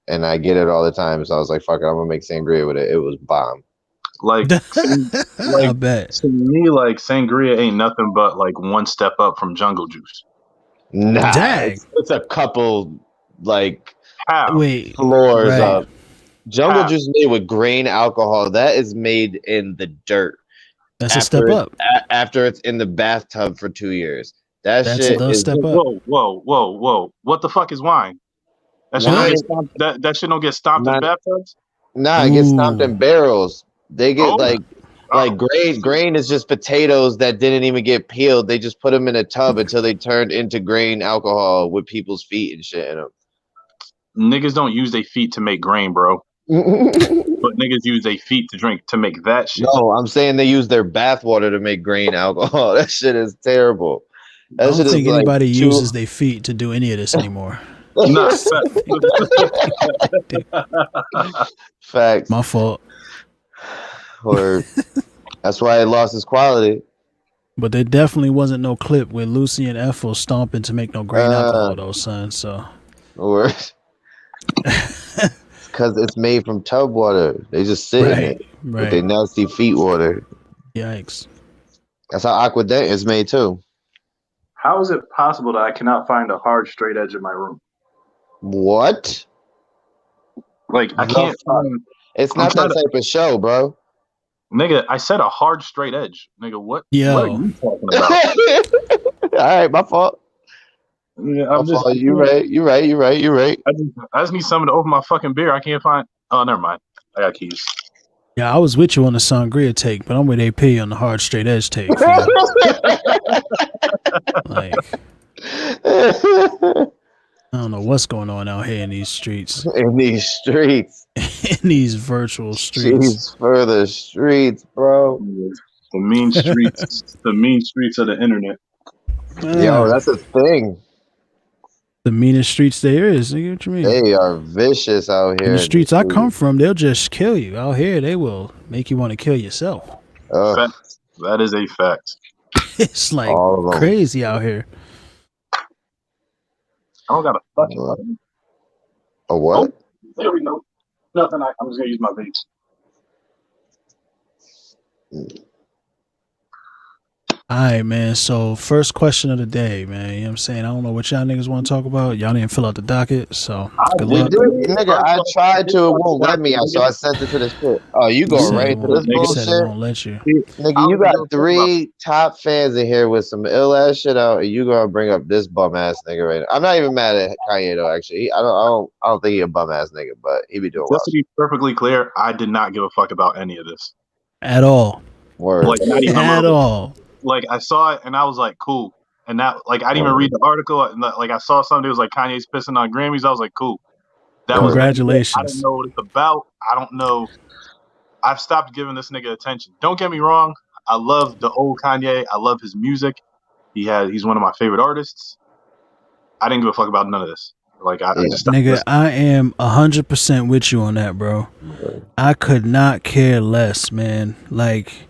and I get it all the time. So I was like, fuck it, I'm gonna make sangria with it. It was bomb. Like, I bet. to me, like sangria ain't nothing but like one step up from jungle juice. Nah, Dang. it's a couple like How? Wait. floors Right. up. Jungle How? juice made with grain alcohol. That is made in the dirt. That's a step up. After it's in the bathtub for 2 years. That That's shit the is step up. Whoa! What the fuck is wine? That shit don't Wine? get stomped. That shit don't get stomped in Not- bathtubs. Nah, it gets stomped in Ooh. barrels. They get Oh. like grain is just potatoes that didn't even get peeled. They just put them in a tub until they turned into grain alcohol with people's feet and shit in them. Niggas don't use their feet to make grain, bro. But niggas use their feet to make that shit. No, I'm saying they use their bathwater to make grain alcohol. That shit is terrible. I don't think anybody like uses their feet to do any of this anymore. Nah, Facts. My fault. Or that's why it lost its quality. But there definitely wasn't no clip with Lucy and Ethel stomping to make no grain alcohol, though, son. So, or because it's made from tub water. They just sit in it with their nasty feet water. Yikes. That's how Aquadent is made too. how is it possible that I cannot find a hard straight edge in my room? What? Like I can't find. It's not that type of show, bro. Nigga, I said a hard straight edge. Nigga, what? Yo. What are you talking about? All right, my fault. Yeah, My fault. You right. I just need someone to open my fucking beer. I can't find. Oh, never mind. I got keys. Yeah, I was with you on the sangria take, but I'm with AP on the hard straight edge take. Like, I don't know what's going on out here in these streets. In these streets. In these virtual streets. Jeez, for the streets, bro. The mean streets. The mean streets of the internet. Yo, that's a thing. The meanest streets there is. Nigga, what you mean? They are vicious out here. In the streets I come from, they'll just kill you. Out here, they will make you want to kill yourself. Fact. That is a fact. It's like crazy out here. I don't got a fucking button. A what? Oh, there we go. Nothing. I'm just gonna use my vape. All right, man. So first question of the day, man. You know what I'm saying? I don't know what y'all niggas want to talk about. Y'all didn't fill out the docket, so good luck. Nigga, I tried to. It won't let me. So I sent it to the shit. Oh, you go right to this bullshit? Said it won't let you. Nigga, you got 3 top fans in here with some ill ass shit out, and you gonna bring up this bum ass nigga right now. I'm not even mad at Kanye though. Actually, I don't think he a bum ass nigga, but he be doing. Just to be perfectly clear, I did not give a fuck about any of this at all. Word. Like not even at all. Like I saw it and I was like, cool. And that, like, I didn't even read the article. And like I saw something that was like Kanye's pissing on Grammys. I was like, cool. That Congratulations. I don't know what it's about. I don't know. I've stopped giving this nigga attention. Don't get me wrong. I love the old Kanye. I love his music. He's one of my favorite artists. I didn't give a fuck about none of this. Like I just nigga, I am 100% with you on that, bro. I could not care less, man. Like,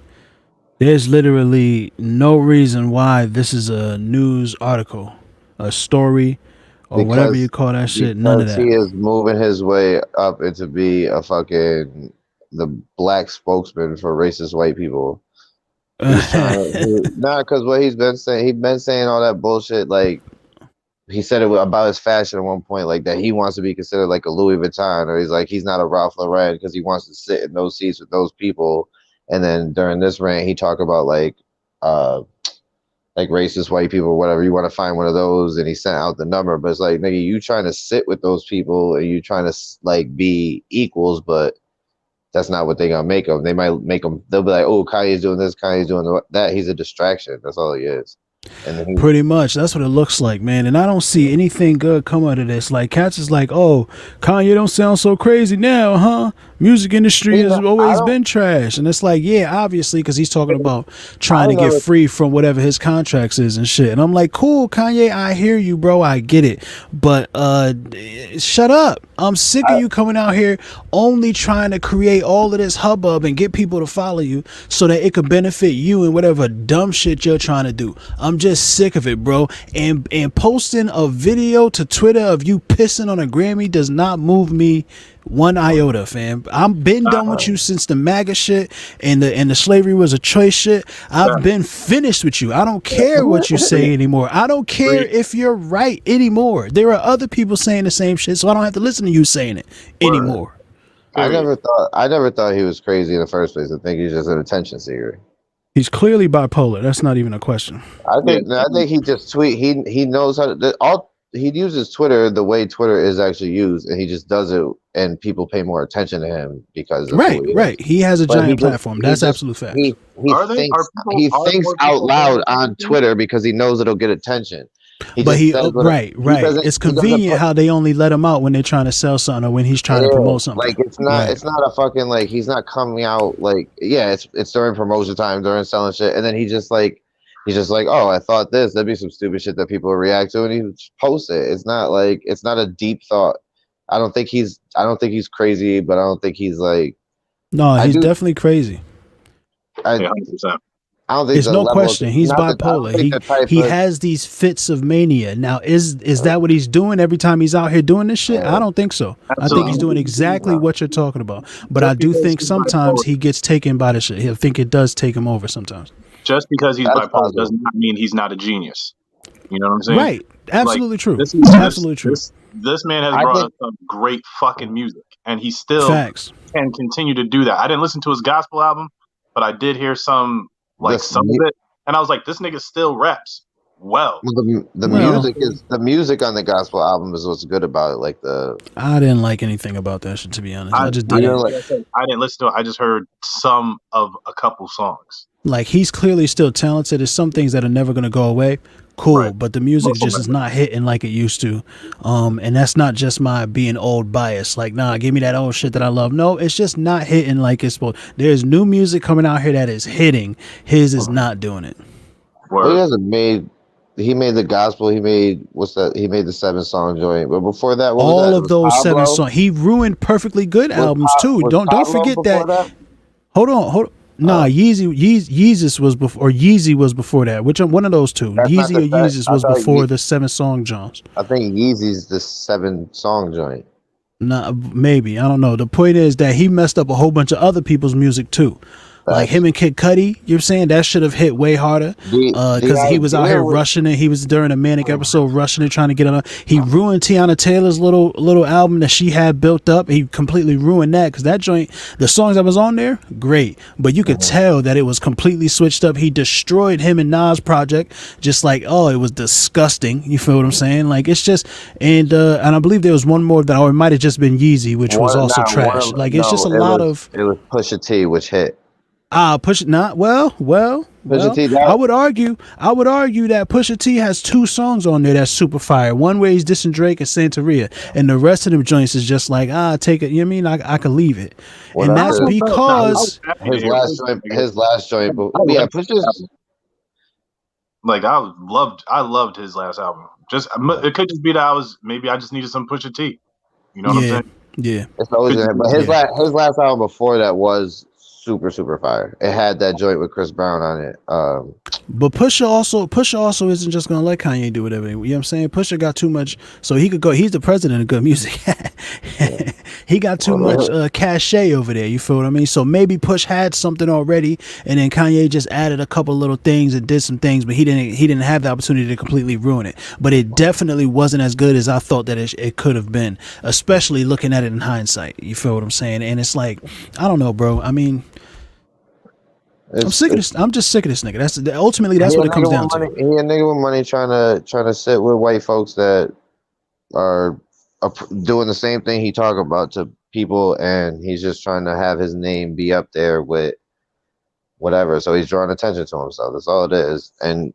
there's literally no reason why this is a news article, a story, or whatever you call that shit. None of that. He is moving his way up into be a fucking the black spokesman for racist white people. Because what he's been saying all that bullshit. Like he said it about his fashion at one point, like that he wants to be considered like a Louis Vuitton, or he's not a Ralph Lauren because he wants to sit in those seats with those people. And then during this rant, he talked about like racist white people or whatever. You want to find one of those, and he sent out the number. But it's like, nigga, you trying to sit with those people and you trying to like be equals, but that's not what they gonna make them. They might make them. They'll be like, oh, Kanye's doing this, Kanye's doing that. He's a distraction. That's all he is. And then pretty much, that's what it looks like, man. And I don't see anything good come out of this. Like, cats is like, oh, Kanye don't sound so crazy now, huh? Music industry has I always don't. been trash, and it's like, yeah, obviously, because he's talking about I trying to get never. free from whatever his contracts is and shit. And I'm like, cool, Kanye, I hear you, bro, I get it, but shut up. I'm sick of I, you coming out here only trying to create all of this hubbub and get people to follow you so that it could benefit you and whatever dumb shit you're trying to do. I'm just sick of it, bro. And posting a video to Twitter of you pissing on a Grammy does not move me one iota, fam. I'm been done with you since the MAGA shit and the slavery was a choice shit. I've been finished with you. I don't care what you say anymore. I don't care if you're right anymore. There are other people saying the same shit, so I don't have to listen to you saying it anymore. I never thought he was crazy in the first place. I think he's just an attention seeker. He's clearly bipolar. That's not even a question. I think he just he knows how to he uses Twitter the way Twitter is actually used, and he just does it, and people pay more attention to him because of who he is. Right. He has a But giant platform. That's absolute fact. He thinks out loud on Twitter because he knows it'll get attention. Right. It's convenient how they only let him out when they're trying to sell something or when he's trying to promote something. Like it's not a fucking like he's not coming out like it's during promotion time, during selling shit, and then he's just like, oh, I thought that'd be some stupid shit that people would react to, and he posts it. It's not a deep thought. I don't think he's crazy, but I don't think he's like. No, he's definitely crazy. 100%. I don't think there's no question. He's bipolar. He has these fits of mania. Now, is that what he's doing every time he's out here doing this shit? I don't think so. Absolutely. I think he's doing exactly what you're talking about. But I do think sometimes he gets taken by the shit. I think it does take him over sometimes. Just because he's bipolar does not mean he's not a genius. You know what I'm saying? Right. Absolutely true. Absolutely true. This man has brought us some great fucking music, and he still can continue to do that. I didn't listen to his gospel album, but I did hear some of it, and I was like, this nigga still raps well. The music on the gospel album is what's good about it. Like I didn't like anything about that shit, to be honest. I just didn't. I didn't listen to it. I just heard some of a couple songs. Like, he's clearly still talented. There's some things that are never going to go away. Cool, but the music just is not hitting like it used to. And that's not just my being old bias. Like, nah, give me that old shit that I love. No, it's just not hitting like it's supposed. There's new music coming out here that is hitting. His is not doing it. Well, he made the gospel. He made He made the 7-song joint. But before that, all of those 7 songs. He ruined perfectly good albums too. Don't forget that. Hold on. Nah, Yeezus was before, or Yeezy was before that. Which one of those two? Yeezy or Yeezus was before the 7-song joints. I think Yeezy's the 7-song joint. Nah, maybe, I don't know. The point is that he messed up a whole bunch of other people's music too. Like him and Kid Cudi, you're saying that should have hit way harder because he was out here rushing it. He was during a manic episode rushing it, trying to get on. He ruined Tiana Taylor's little album that she had built up. He completely ruined that because that joint, the songs that was on there, great, but you could tell that it was completely switched up. He destroyed him and Nas project, just like, oh, it was disgusting. You feel what I'm saying? Like, it's just, and I believe there was one more that, or it might have just been Yeezy, which was also trash. Like, it's just a lot of. It was Pusha T, which hit. Pusha not well. Pusha T, I would argue that Pusha T has 2 songs on there that's super fire. One where he's dissing Drake and Santeria, and the rest of them joints is just like, take it. You know what I mean? I could leave it, and that's because his last joint. Yeah, Pusha's. Like, I loved his last album. Just it could just be that I just needed some Pusha T. You know what I'm saying? Yeah. It's always but his last album before that was super fire. It had that joint with Chris Brown on it. But Pusha also isn't just gonna let Kanye do whatever. You know what I'm saying? Pusha got too much, so he could go. He's the president of good music. He got too much cachet over there. You feel what I mean? So maybe Push had something already, and then Kanye just added a couple little things and did some things, but he didn't have the opportunity to completely ruin it. But it definitely wasn't as good as I thought that it could have been, especially looking at it in hindsight. You feel what I'm saying? And it's like, I don't know, bro. I mean, I'm sick of this. I'm just sick of this nigga. That's what it comes down to. He a nigga with money trying to sit with white folks that are doing the same thing he talk about to people, and he's just trying to have his name be up there with whatever. So he's drawing attention to himself. That's all it is, and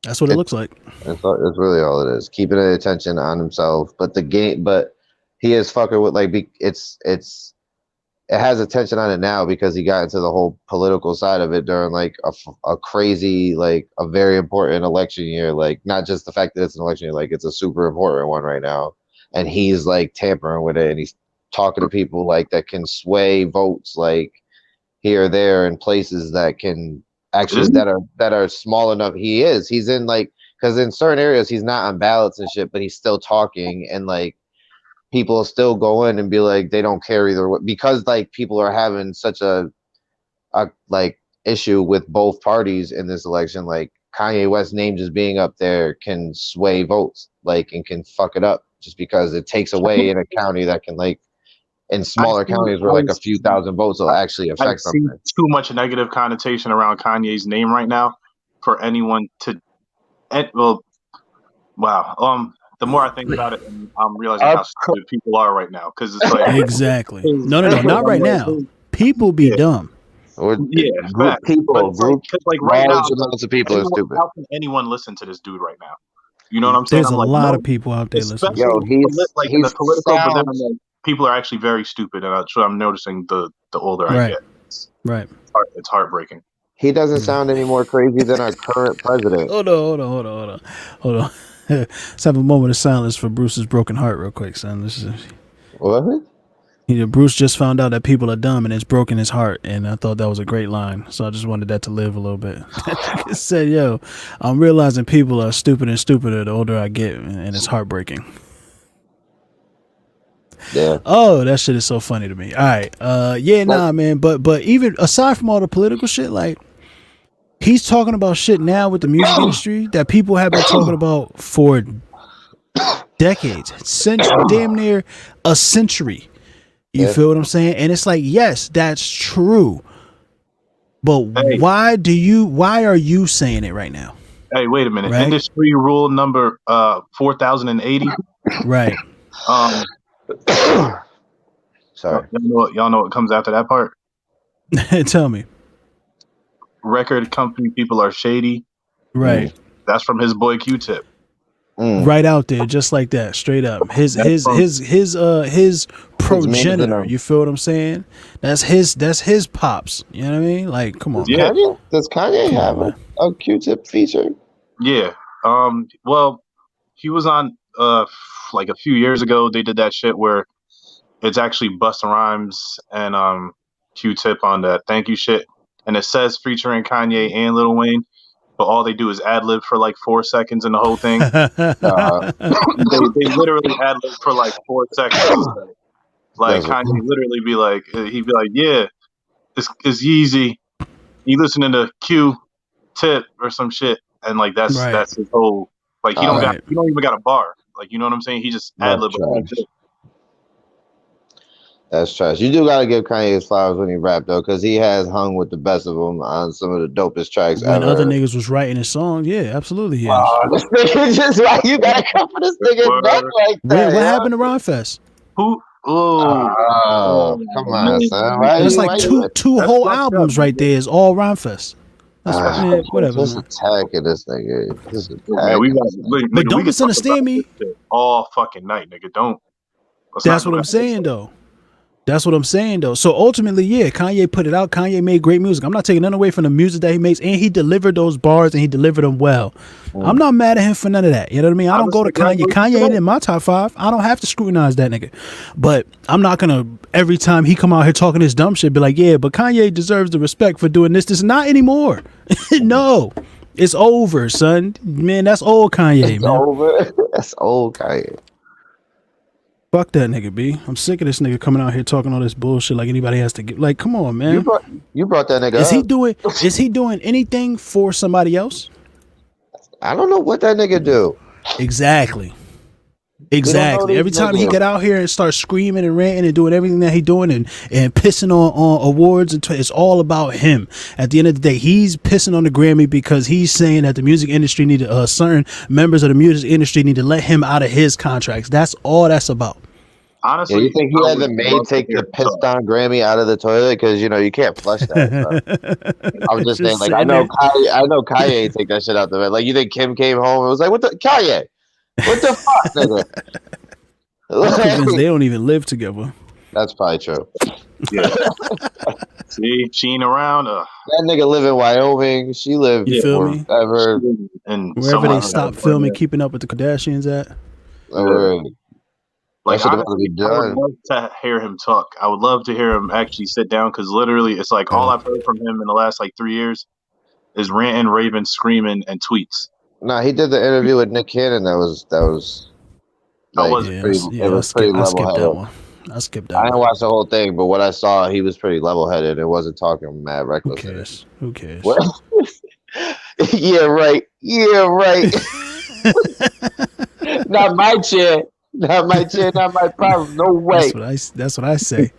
that's what it looks like. It's really all it is. Keeping the attention on himself, but he is fucking with it's it has attention on it now because he got into the whole political side of it during like a crazy, like a very important election year. Like not just the fact that it's an election year, like it's a super important one right now. And he's like tampering with it, and he's talking to people like that can sway votes like here or there in places that can actually that are small enough. He's in like, because in certain areas he's not on ballots and shit, but he's still talking, and like people still go in and be like they don't care either way, because like people are having such a like issue with both parties in this election. Like Kanye West's name just being up there can sway votes, like, and can fuck it up just because it takes away in a county that can, like, in smaller counties where like a few thousand votes will actually affect I see something. too much negative connotation around Kanye's name right now for anyone to. Well, wow. The more I think about it, I'm realizing how stupid people are right now. Because it's like exactly. No, not right now. People be dumb. Group people, because like right now, amounts of people are stupid. How can anyone listen to this dude right now? You know what I'm saying? There's a lot of people out there listening. Yo, he's in the political, but then like, people are actually very stupid, and I'm noticing the older I get. It's heartbreaking. He doesn't sound any more crazy than our current president. Hold on. Let's have a moment of silence for Bruce's broken heart real quick, son. What? Bruce just found out that people are dumb, and it's broken his heart, and I thought that was a great line, so I just wanted that to live a little bit. It said, yo, I'm realizing people are stupid and stupider the older I get, and it's heartbreaking. Yeah. Oh, that shit is so funny to me. All right. Man. But even aside from all the political shit, like, he's talking about shit now with the music industry that people have been talking about for decades, damn near a century. You feel what I'm saying? And it's like, yes, that's true. But why are you saying it right now? Hey, wait a minute. Right? Industry rule number 4080. Right. Sorry. Y'all know what comes after that part? Tell me. Record company people are shady. Right. That's from his boy Q-Tip. Right out there, just like that, straight up. His progenitor. You feel what I'm saying? That's his pops. You know what I mean? Like, come on. Yeah. Does Kanye have a Q-Tip feature? Yeah. Well, he was on like a few years ago. They did that shit where it's actually Busta Rhymes and Q-Tip on that Thank You shit, and it says featuring Kanye and Lil Wayne. But all they do is ad-lib for like 4 seconds in the whole thing. They literally ad-lib for like 4 seconds. Like Kanye literally be like, he'd be like, yeah, it's Yeezy. You listening to Q-Tip or some shit, and like that's his whole, like he don't even got a bar. Like, you know what I'm saying? He just ad-lib. That's trash. You do gotta give Kanye his flowers when he rap though, because he has hung with the best of them on some of the dopest tracks when ever. Other niggas was writing his songs, yeah, absolutely. He this nigga just like, you gotta come for this nigga neck like that. What happened to Ron Fest? Who? Oh, come on, son. That's like two whole albums right there. Is all Ron Fest. That's whatever. Just attacking this nigga. But don't misunderstand me. All fucking night, nigga. Don't. That's what I'm saying, though. So ultimately, yeah, Kanye put it out. Kanye made great music. I'm not taking none away from the music that he makes, and he delivered those bars and he delivered them well. I'm not mad at him for none of that. You know what I mean? I don't go to Kanye. Kanye ain't in my top 5. I don't have to scrutinize that nigga. But I'm not gonna every time he come out here talking this dumb shit be like, yeah, but Kanye deserves the respect for doing this. This is not anymore. No, it's over, son. Man, that's old Kanye. It's over. That's old Kanye. Fuck that nigga, B. I'm sick of this nigga coming out here talking all this bullshit like anybody has to get. Like, come on, man. You brought that nigga up. Is he doing anything for somebody else? I don't know what that nigga do. Exactly. Every time he get out here and start screaming and ranting and doing everything that he doing and pissing on awards, it's all about him. At the end of the day, he's pissing on the Grammy because he's saying that the music industry needed certain members of the music industry need to let him out of his contracts. That's all that's about. Honestly, you think he had the maid take the pissed on Grammy out of the toilet because you can't flush that. I was just saying, like, I know Kanye take that shit out the bed. Like, you think Kim came home and was like, "What the Kanye? What the fuck, nigga?" Because they don't even live together. That's probably true. Yeah. See, she ain't around. That nigga live in Wyoming. She lived You feel me? forever. And Wherever somewhere they stop filming Keeping Up with the Kardashians at. That Like, should have honestly, be I would done. love to hear him talk. I would love to hear him actually sit down because literally, it's like all I've heard from him in the last like 3 years is ranting, raving, screaming, and tweets. Nah, he did the interview with Nick Cannon. That was How like was it? it was pretty I level skipped that headed. one. I skipped that I didn't one. watch the whole thing, but what I saw, he was pretty level headed. It wasn't talking mad Who reckless in it. cares? Who cares? What? Yeah, right. Yeah, right. Not my chair. Not my chair. Not my problem. No way. That's what I say.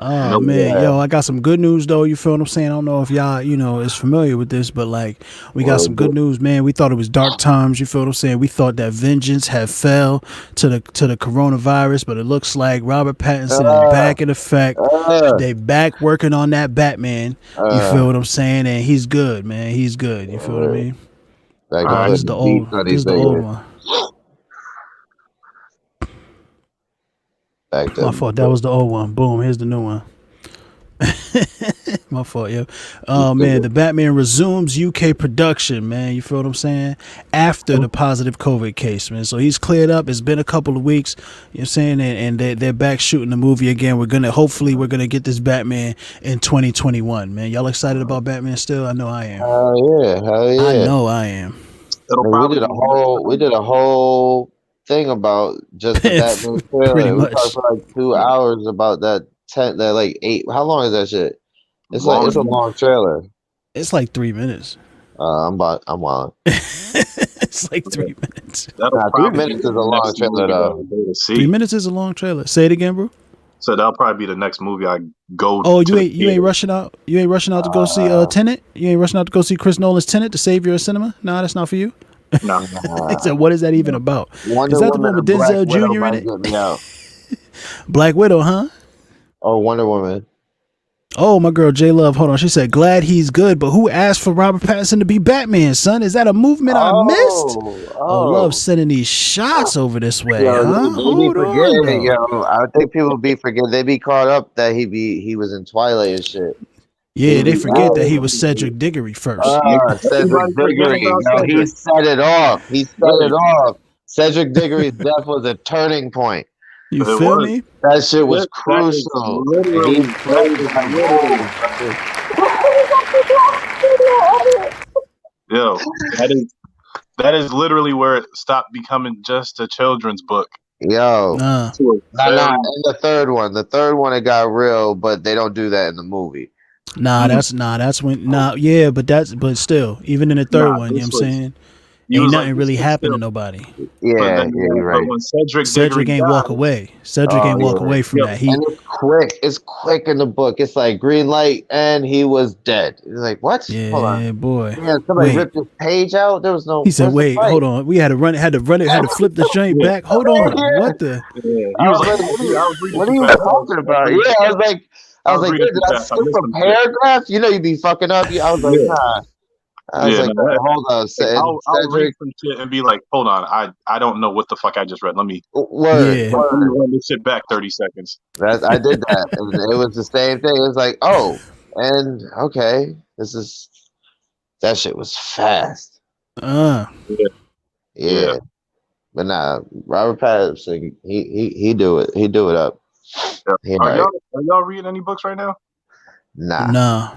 Oh No, man, yeah. yo, I got some good news though. You feel what I'm saying? I don't know if y'all, is familiar with this, but like we got some good news, man. We thought it was dark times. You feel what I'm saying? We thought that vengeance had fell to the coronavirus, but it looks like Robert Pattinson is back in effect. They back working on that Batman. You feel what I'm saying? And he's good, man. He's good. You feel what I mean? This is the old one. My fault. That was the old one. Boom. Here's the new one. My fault, yo. Oh man, the Batman resumes UK production, man. You feel what I'm saying? After the positive COVID case, man. So he's cleared up. It's been a couple of weeks. You know what I'm saying? And they're back shooting the movie again. Hopefully we're gonna get this Batman in 2021, man. Y'all excited about Batman still? I know I am. Hell yeah. I know I am. We did a whole thing about just the Batman trailer. Pretty much. We talked for like 2 hours about that like 8. How long is that shit? It's a long trailer. It's like 3 minutes. I'm wild. It's like 3 minutes. 3 minutes is a long trailer though. 3 minutes is a long trailer. Say it again, bro. So that'll probably be the next movie I go. Oh, you ain't rushing out. You ain't rushing out to go see Tenet. You ain't rushing out to go see Chris Nolan's Tenet, the savior of cinema. Nah, that's not for you. No. He said, "What is that even about? Is that the one with Denzel Jr. in it? Black Widow, huh? Oh, Wonder Woman. Oh, my girl J Love. Hold on. She said, "Glad he's good, but who asked for Robert Pattinson to be Batman, son? Is that a movement I missed?" Oh, Love sending these shots over this way, huh? Hold on, yo. I think people be forgetting. They be caught up that he was in Twilight and shit. Yeah, they forget that he was Cedric Diggory first. Cedric Diggory. No, he set it off. Cedric Diggory's death was a turning point. You feel me? That shit was crucial. Yo, that is literally where it stopped becoming just a children's book. Yo, and the third one it got real, but they don't do that in the movie. But still, even in the third one, you know what I'm saying? Ain't nothing really happened to nobody. Yeah, you're right. When Cedric ain't walk away. Cedric ain't walk away from that. And it's quick in the book. It's like green light and he was dead. It's like, what? Yeah, hold on. Boy. Yeah, somebody ripped his page out. There was no. He said, "Wait, hold on. We had to flip the joint back. Hold on. What the?" He was like, "What are you talking about?" Yeah, I was like, did I skip a paragraph? You know, you'd be fucking up. I was like, nah. I was like, hold on. I'll read some shit and be like, hold on, I don't know what the fuck I just read. Let me run this shit back 30 seconds. I did that. And it was the same thing. It was like, oh, and okay, that shit was fast. Yeah. But nah, Robert Pattinson, he do it. He do it up. Yeah. Are y'all reading any books right now? Nah.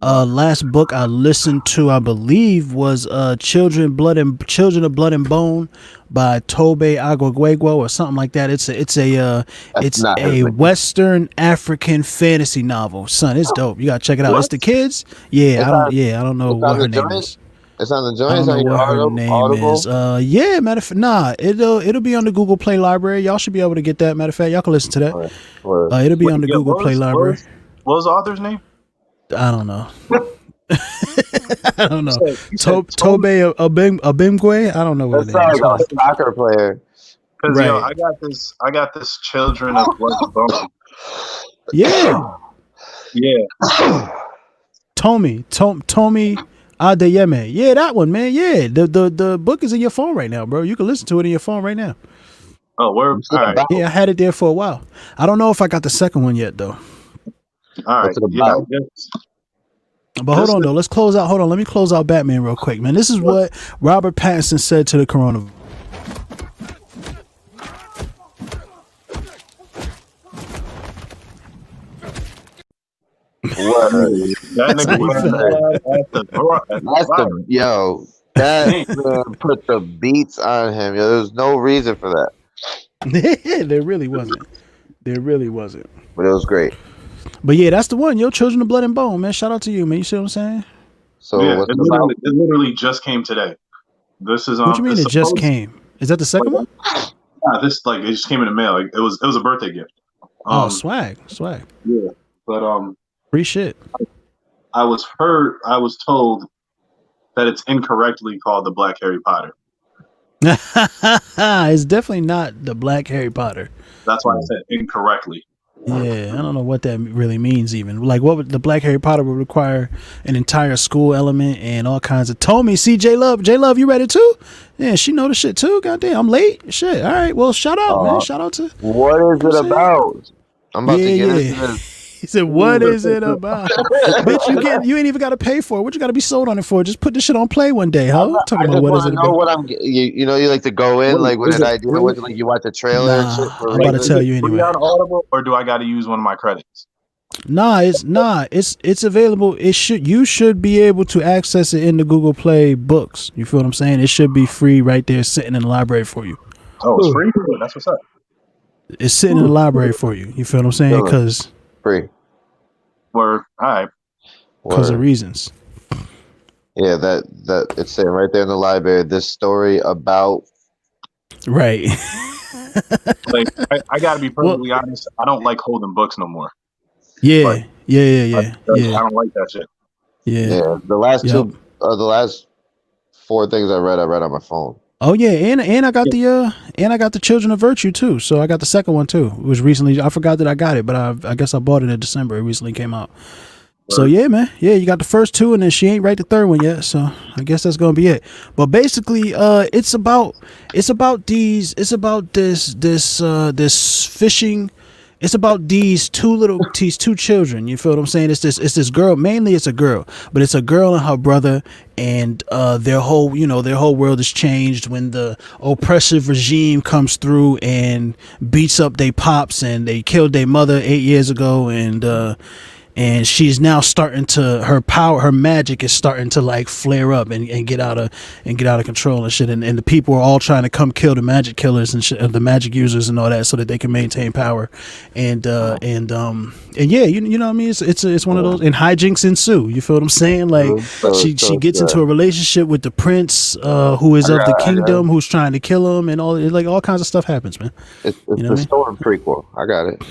Last book I listened to, I believe, was Children of Blood and Bone by Tobe Agwagwegwo or something like that. It's a Western African fantasy novel. Son, it's dope. You gotta check it out. It's the kids. Yeah, I don't know what her name is. It's on the joints. I don't know what her name is. Matter of fact, it'll be on the Google Play Library. Y'all should be able to get that. Matter of fact, y'all can listen to that. It'll be on the Google Play Library. What was the author's name? I don't know. I don't know. Tobe Abimgwe. I don't know what it is. Like a soccer player. Because I got this Children of Blood and Bone. Yeah. Tomi Adeyemi. Yeah, that one, man. Yeah, the book is in your phone right now, bro. You can listen to it in your phone right now. Oh, word. What's All it right. about? Yeah, I had it there for a while. I don't know if I got the second one yet though. All right. What's it Yeah. about? But hold on though. Let's close out. Hold on. Let me close out Batman real quick, man. This is what Robert Pattinson said to the coronavirus. Word. That That's how nigga you was feel. mad at the That's the yo. That man put the beats on him. Yo, there's no reason for that, There really wasn't. There really wasn't. but it was great. But yeah, that's the one. Yo, Children of Blood and Bone, man. Shout out to you, man. You see what I'm saying? So Yeah, what's it about? it literally just came today. This is What you mean it's it just supposed came? Is that the second one? this like it just came in the mail. Like, it was a birthday gift. Oh, swag. Yeah, but Free shit. I was told that it's incorrectly called the Black Harry Potter. It's definitely not the Black Harry Potter. That's why I said incorrectly. Yeah, I don't know what that really means even. Like, what would the Black Harry Potter would require an entire school element and all kinds of. Tommy, see J Love, you ready too? Yeah, she know the shit too. Goddamn, I'm late. Shit. All right, well, shout out, man. Shout out to. What is it about? I'm about to get into this. He said, "What is it about, bitch? You ain't even got to pay for it. What you got to be sold on it for? Just put this shit on play one day, huh? Talking about what is it about? What I'm. You know, you like to go in like with an idea. What, like you watch a trailer and shit. Nah, I'm about to tell you Free anyway. on Audible, or do I got to use one of my credits? It's available. You should be able to access it in the Google Play books. You feel what I'm saying? It should be free right there, sitting in the library for you. Oh, it's free. That's what's up. It's sitting in the library for you. You feel what I'm saying? Because Free. Word. All right. Because of reasons. Yeah, that it's saying right there in the library. This story about. Right. Like I got to be perfectly honest. I don't like holding books no more. Yeah. Like, Yeah. I don't like that shit. Yeah. The last two, the last four things I read on my phone. Oh yeah, and I got the Children of Virtue too. So I got the second one too. It was recently. I forgot that I got it, but I guess I bought it in December. It recently came out. So yeah, man. Yeah, you got the first two, and then she ain't write the third one yet. So I guess that's gonna be it. But basically, it's about this fishing. It's about these two children. You feel what I'm saying? It's this girl. Mainly, it's a girl, but it's a girl and her brother, and their whole world is changed when the oppressive regime comes through and beats up their pops, and they killed their mother 8 years ago, and she's now starting to her magic is starting to like flare up and get out of control and shit, and the people are all trying to come kill the magic killers and shit, the magic users and all that, so that they can maintain power, and yeah, you know what I mean. It's one of those, and hijinks ensue. You feel what I'm saying? Like she gets into a relationship with the prince who is of the kingdom, who's trying to kill him, and all kinds of stuff happens, man. It's the Storm prequel. I got it.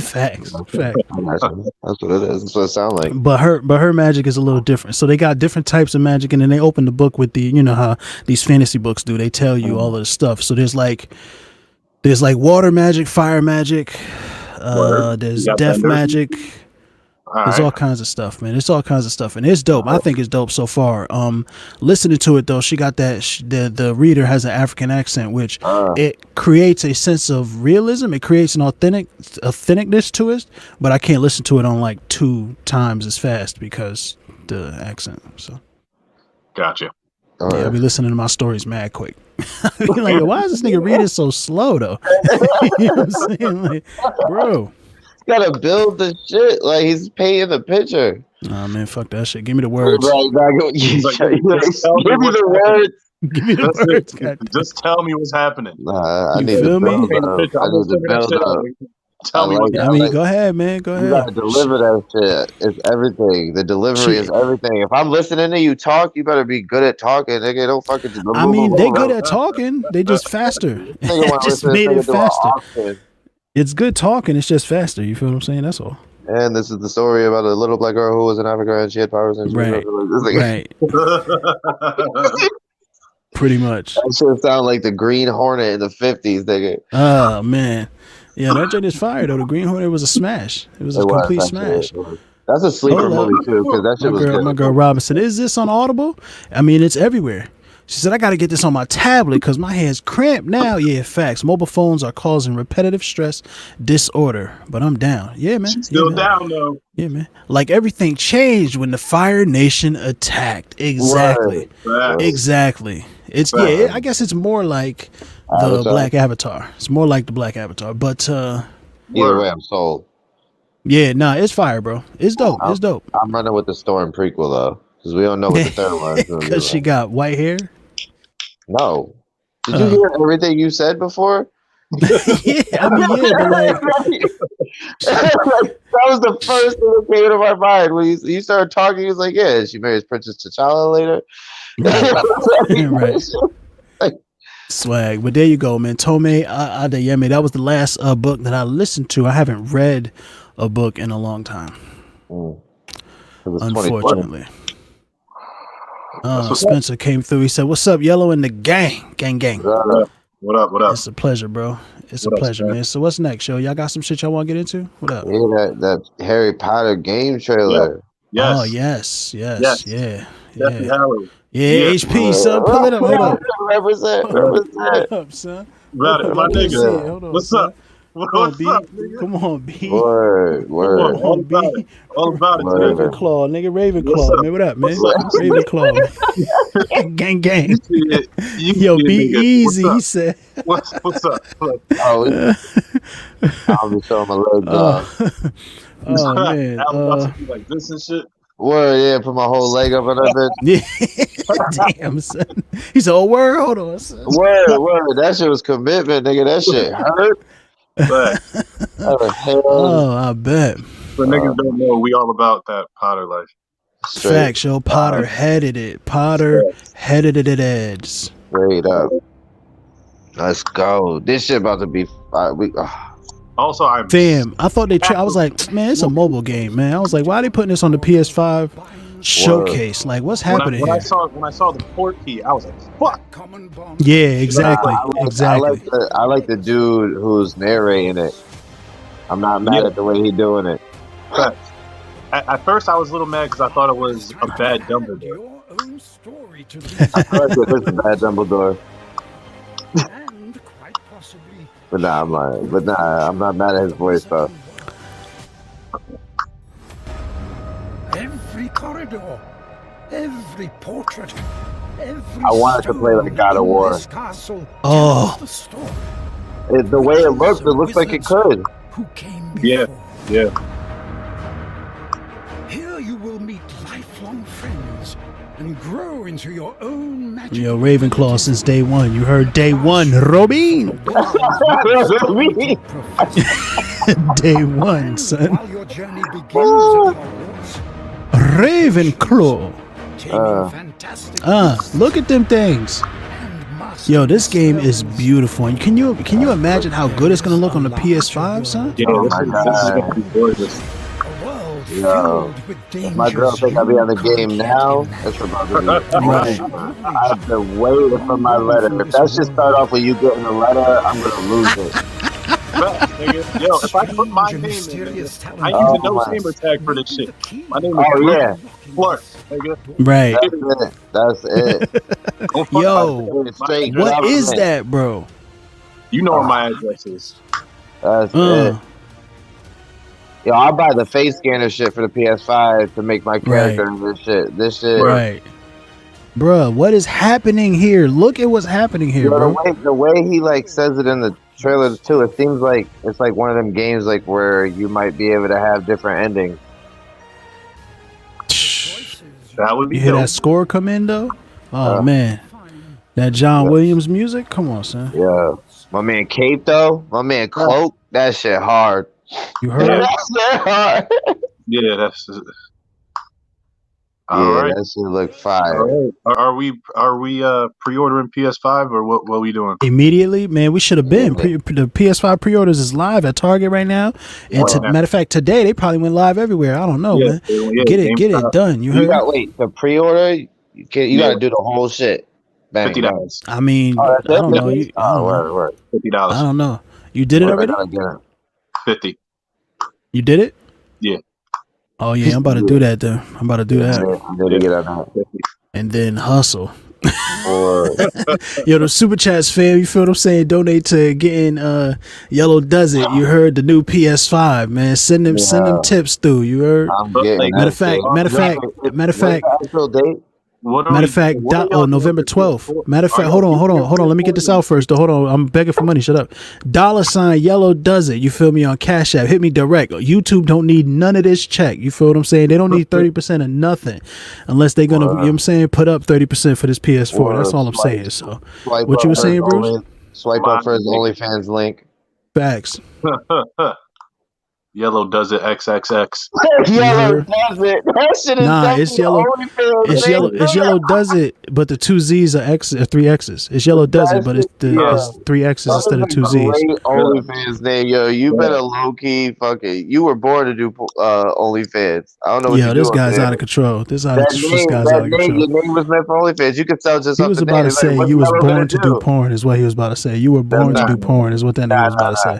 Facts. That's what it is. That's what it sounds like. But her magic is a little different. So they got different types of magic, and then they open the book with the, you know how these fantasy books do. They tell you all of the stuff. So there's like water magic, fire magic, there's death magic. There's all kinds of stuff, man. It's all kinds of stuff, and it's dope. I think it's dope so far. Listening to it though, she got that. The reader has an African accent, which it creates a sense of realism. It creates an authenticness to it. But I can't listen to it on like 2 times as fast because the accent. So, gotcha. I'll be listening to my stories mad quick. I'll be like, why is this nigga reading so slow though? You know what I'm saying, like, bro. Gotta build the shit. Like he's painting the picture. Nah, man, fuck that shit. Give me the words. Give me the words. Give me the words. Just tell me what's happening. I You need feel to me? build up. I need to build up. Tell me what's I mean, go ahead, man. Go ahead. You gotta deliver that shit. It's everything. The delivery is everything. If I'm listening to you talk, you better be good at talking, nigga. Don't fucking. I mean, they good at talking. They just faster. Just made it faster. It's good talking. It's just faster. You feel what I'm saying? That's all. And this is the story about a little black girl who was in Africa and she had powers. And she right. Pretty much. That shit sound like the Green Hornet in the 50s, nigga. Oh man, yeah, that joint is fire though. The Green Hornet was a smash. It was a complete smash. That's a sleeper movie too, because that shit was good. My girl Robinson. Is this on Audible? I mean, it's everywhere. She said, I got to get this on my tablet because my hand's cramped now. Yeah, facts. Mobile phones are causing repetitive stress disorder. But I'm down. Yeah, man. She's still man. down though. Yeah, man. Like everything changed when the Fire Nation attacked. Exactly. Right. Exactly. It's Right. I guess it's more like the Avatar. Black Avatar. It's more like the Black Avatar. But Either way, I'm sold. yeah, nah, it's fire, bro. It's dope. It's dope. I'm running with the Storm prequel though, because we don't know what the third one's gonna be. Because she got white hair. No. Did you hear everything you said before? Yeah, I mean, yeah, but like that was the first thing that came to my mind when you started talking. He was like, "Yeah, she marries Princess T'Challa later." Right. Swag. But there you go, man. Tome Adeyemi. That was the last book that I listened to. I haven't read a book in a long time. Unfortunately. Spencer came through. He said, "What's up, Yellow and the gang? Gang. What up? It's a pleasure, bro. It's a pleasure, man. So what's next, yo? Y'all got some shit y'all want to get into? What up? Yeah, that Harry Potter game trailer. Yes. Oh, yes. Yeah. Deathly Hallows. Yeah, HP, son. Pull it up. Hold up. Represent. Hold up, son. Got it, my nigga. Hold on, What's son. up? What's up, nigga? Come on, B. Word. All about it. All about it. Word. Ravenclaw, nigga. What's Ravenclaw, up? man. What up, man? What's up? Ravenclaw. gang. You see it. You Yo, see it, be nigga. easy. He What's said. up? What's up? Oh, I'll be showing my legs off. Oh man. I was about to be like this and shit. Word, yeah, put my whole leg up on that bitch. Yeah. Damn, son. He said, "Oh, word. Hold on, son." Word. That shit was commitment, nigga. That shit hurt. But That was hell. Oh, I bet. for niggas don't know, we all about that Potter life. Straight, Facts, yo. Potter headed it. Potter headed it at Edge. straight up. Let's go. This shit about to be. Also, I'm Fam, I thought I was like, man, it's a mobile game, man. I was like, why are they putting this on the PS5 showcase? Like, what's happening when I here? saw the port key, I was like, fuck. Yeah, exactly. Exactly. I like the dude who's narrating it. I'm not mad at the way he's doing it. But at first, I was a little mad because I thought it was a bad Dumbledore. I feel like it is a bad Dumbledore. But nah, I'm not mad at his voice though. Every corridor, every portrait, every I wanted to play like God of War. Oh. The way it looks like it could. Who came Yeah. before. Yeah. Here you will meet lifelong friends and grow into your own magic. Yo, Ravenclaw since day one. You heard day one, Robin. Day one, son. While your journey begins at Hogwarts, Ravenclaw. taming fantastic Look at them things. and master Yo, this game is beautiful. And can you imagine how good it's gonna look on the PS5, son? Yeah, Oh this my is God. gonna be gorgeous. a world Yo, filled with dangers. My girl think I'll be on the game now. It's about to be. Right. I've been waiting for my letter. If that should start off with you getting a letter, I'm gonna lose it. Facts, nigga. Yo, if I put my name in, nigga, I use a no gamer tag for this shit. My name is Oh yeah, Clark, nigga. Right. that's it. Don't fuck Yo, my- Straight what is government. that, bro? You know where my address is. That's it. Yo, I'll buy the face scanner shit for the PS5 to make my character in this shit. This shit. Right. Bruh, what is happening here? Look at what's happening here, Yo, bro. the way he like says it in the trailer too, it seems like it's like one of them games like where you might be able to have different endings. That would be You hear dope. that score come in though? Oh man, that John Williams music. Come on, son. Yeah, my man Cape though, my man Cloak, that shit hard. You heard? Yeah. That shit hard. Yeah, that's. Yeah, All right. that shit look fire. All right. Are we pre-ordering PS5 or what are we doing? Immediately, man. We should have been. The PS5 pre-orders is live at Target right now. And matter of fact, today they probably went live everywhere. I don't know, man. Get it done. You heard? Wait, the pre-order, you gotta do the whole shit. Bang, $50. I mean, Oh, I that's it? don't know. I don't know. Word. $50. I don't know. You did it Word, already? I gotta get it. 50. You did it? Yeah. Oh yeah, I'm about to do that though. I'm about to do that. Yeah, I gotta get on that. 50. And then hustle. or Yo, the super chats, fam. You feel what I'm saying? Donate to getting Yellow Does It. You heard the new PS5, man. Send them tips through. You heard? I'm But, getting like, Matter that of fact, shit. matter of fact, matter of What's fact. the actual date? what are Matter we? of fact, What are y'all doing November with 12th. PS4? Matter of Are fact, y'all hold on. keeping Let me get this PS4? out first. Though. Hold on. I'm begging for money. Shut up. $ Yellow Does It. You feel me on Cash App? Hit me direct. YouTube don't need none of this check. You feel what I'm saying? They don't need 30% of nothing unless they're gonna, you know what I'm saying, put up 30% for this PS4. Or That's all I'm swipe, saying. So, swipe what up you were for his saying, Bruce? swipe up for his OnlyFans link. Facts. Yellow does it XXX. Yellow heard? does it. That shit is Nah, it's definitely Yellow. OnlyFans. It's nigga. Yellow. It's Yellow Does It, but the two Z's are X, 3 X's. It's Yellow Does It, but it's Yeah. 3 X's That instead is of a 2 Z's. great OnlyFans name, yo. You've been a low key fucking. You were born to do OnlyFans. I don't know what Yo, you this do up guy's there. out of control. This guy's That out of name, control. your name was meant for OnlyFans. You could sell just He off was the about name. to It's like, say what's you was Yellow gonna born to do do? porn. Is what he was about to say. You were born to do porn. Is what that nigga was about to say.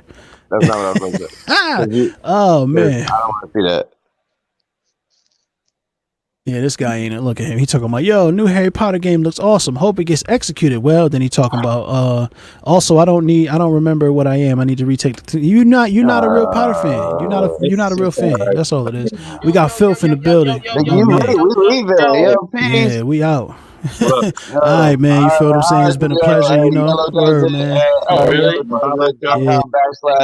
That's not what I was going to say. Ah, 'Cause you- oh man. I don't want to see that. Yeah, this guy ain't it. Look at him. He talking about, yo, new Harry Potter game looks awesome. Hope it gets executed well. Then he talking about, also I don't remember what I am. I need to retake the you're not a real Potter fan. You're not a real fan. That's all it is. We got Filth in the building. Nigga, Oh you man. ready? We leaving. Yo, peace. Yeah, we out. What up? Yo, All right, man. You feel what I'm saying? It's been a pleasure, you know. Yellow does Word, it. man. Really? Yeah. //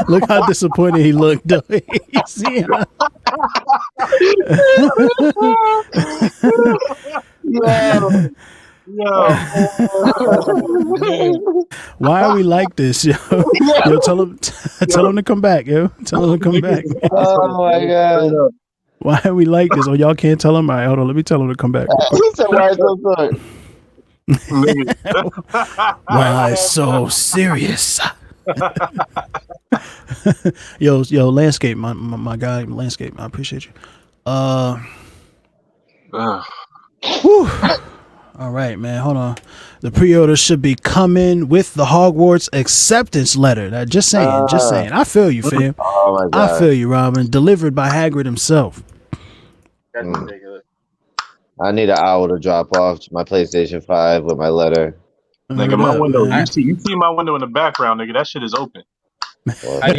Look how disappointed he looked, though. You see him? Why are we like this, yo? Yo, tell him to come back, yo. Tell him to come back. Oh my god. Why are we like this? Oh, y'all can't tell him? All right, hold on. Let me tell him to come back. He said, why is so good? Why so serious? yo, landscape, my guy, landscape. I appreciate you. Whew. All right, man. Hold on. The pre-order should be coming with the Hogwarts acceptance letter. That just saying. I feel you, fam. Oh my god. I feel you, Robin. Delivered by Hagrid himself. That's ridiculous. I need an hour to drop off my PlayStation 5 with my letter. Nigga, my window. You see my window in the background, nigga. That shit is open. I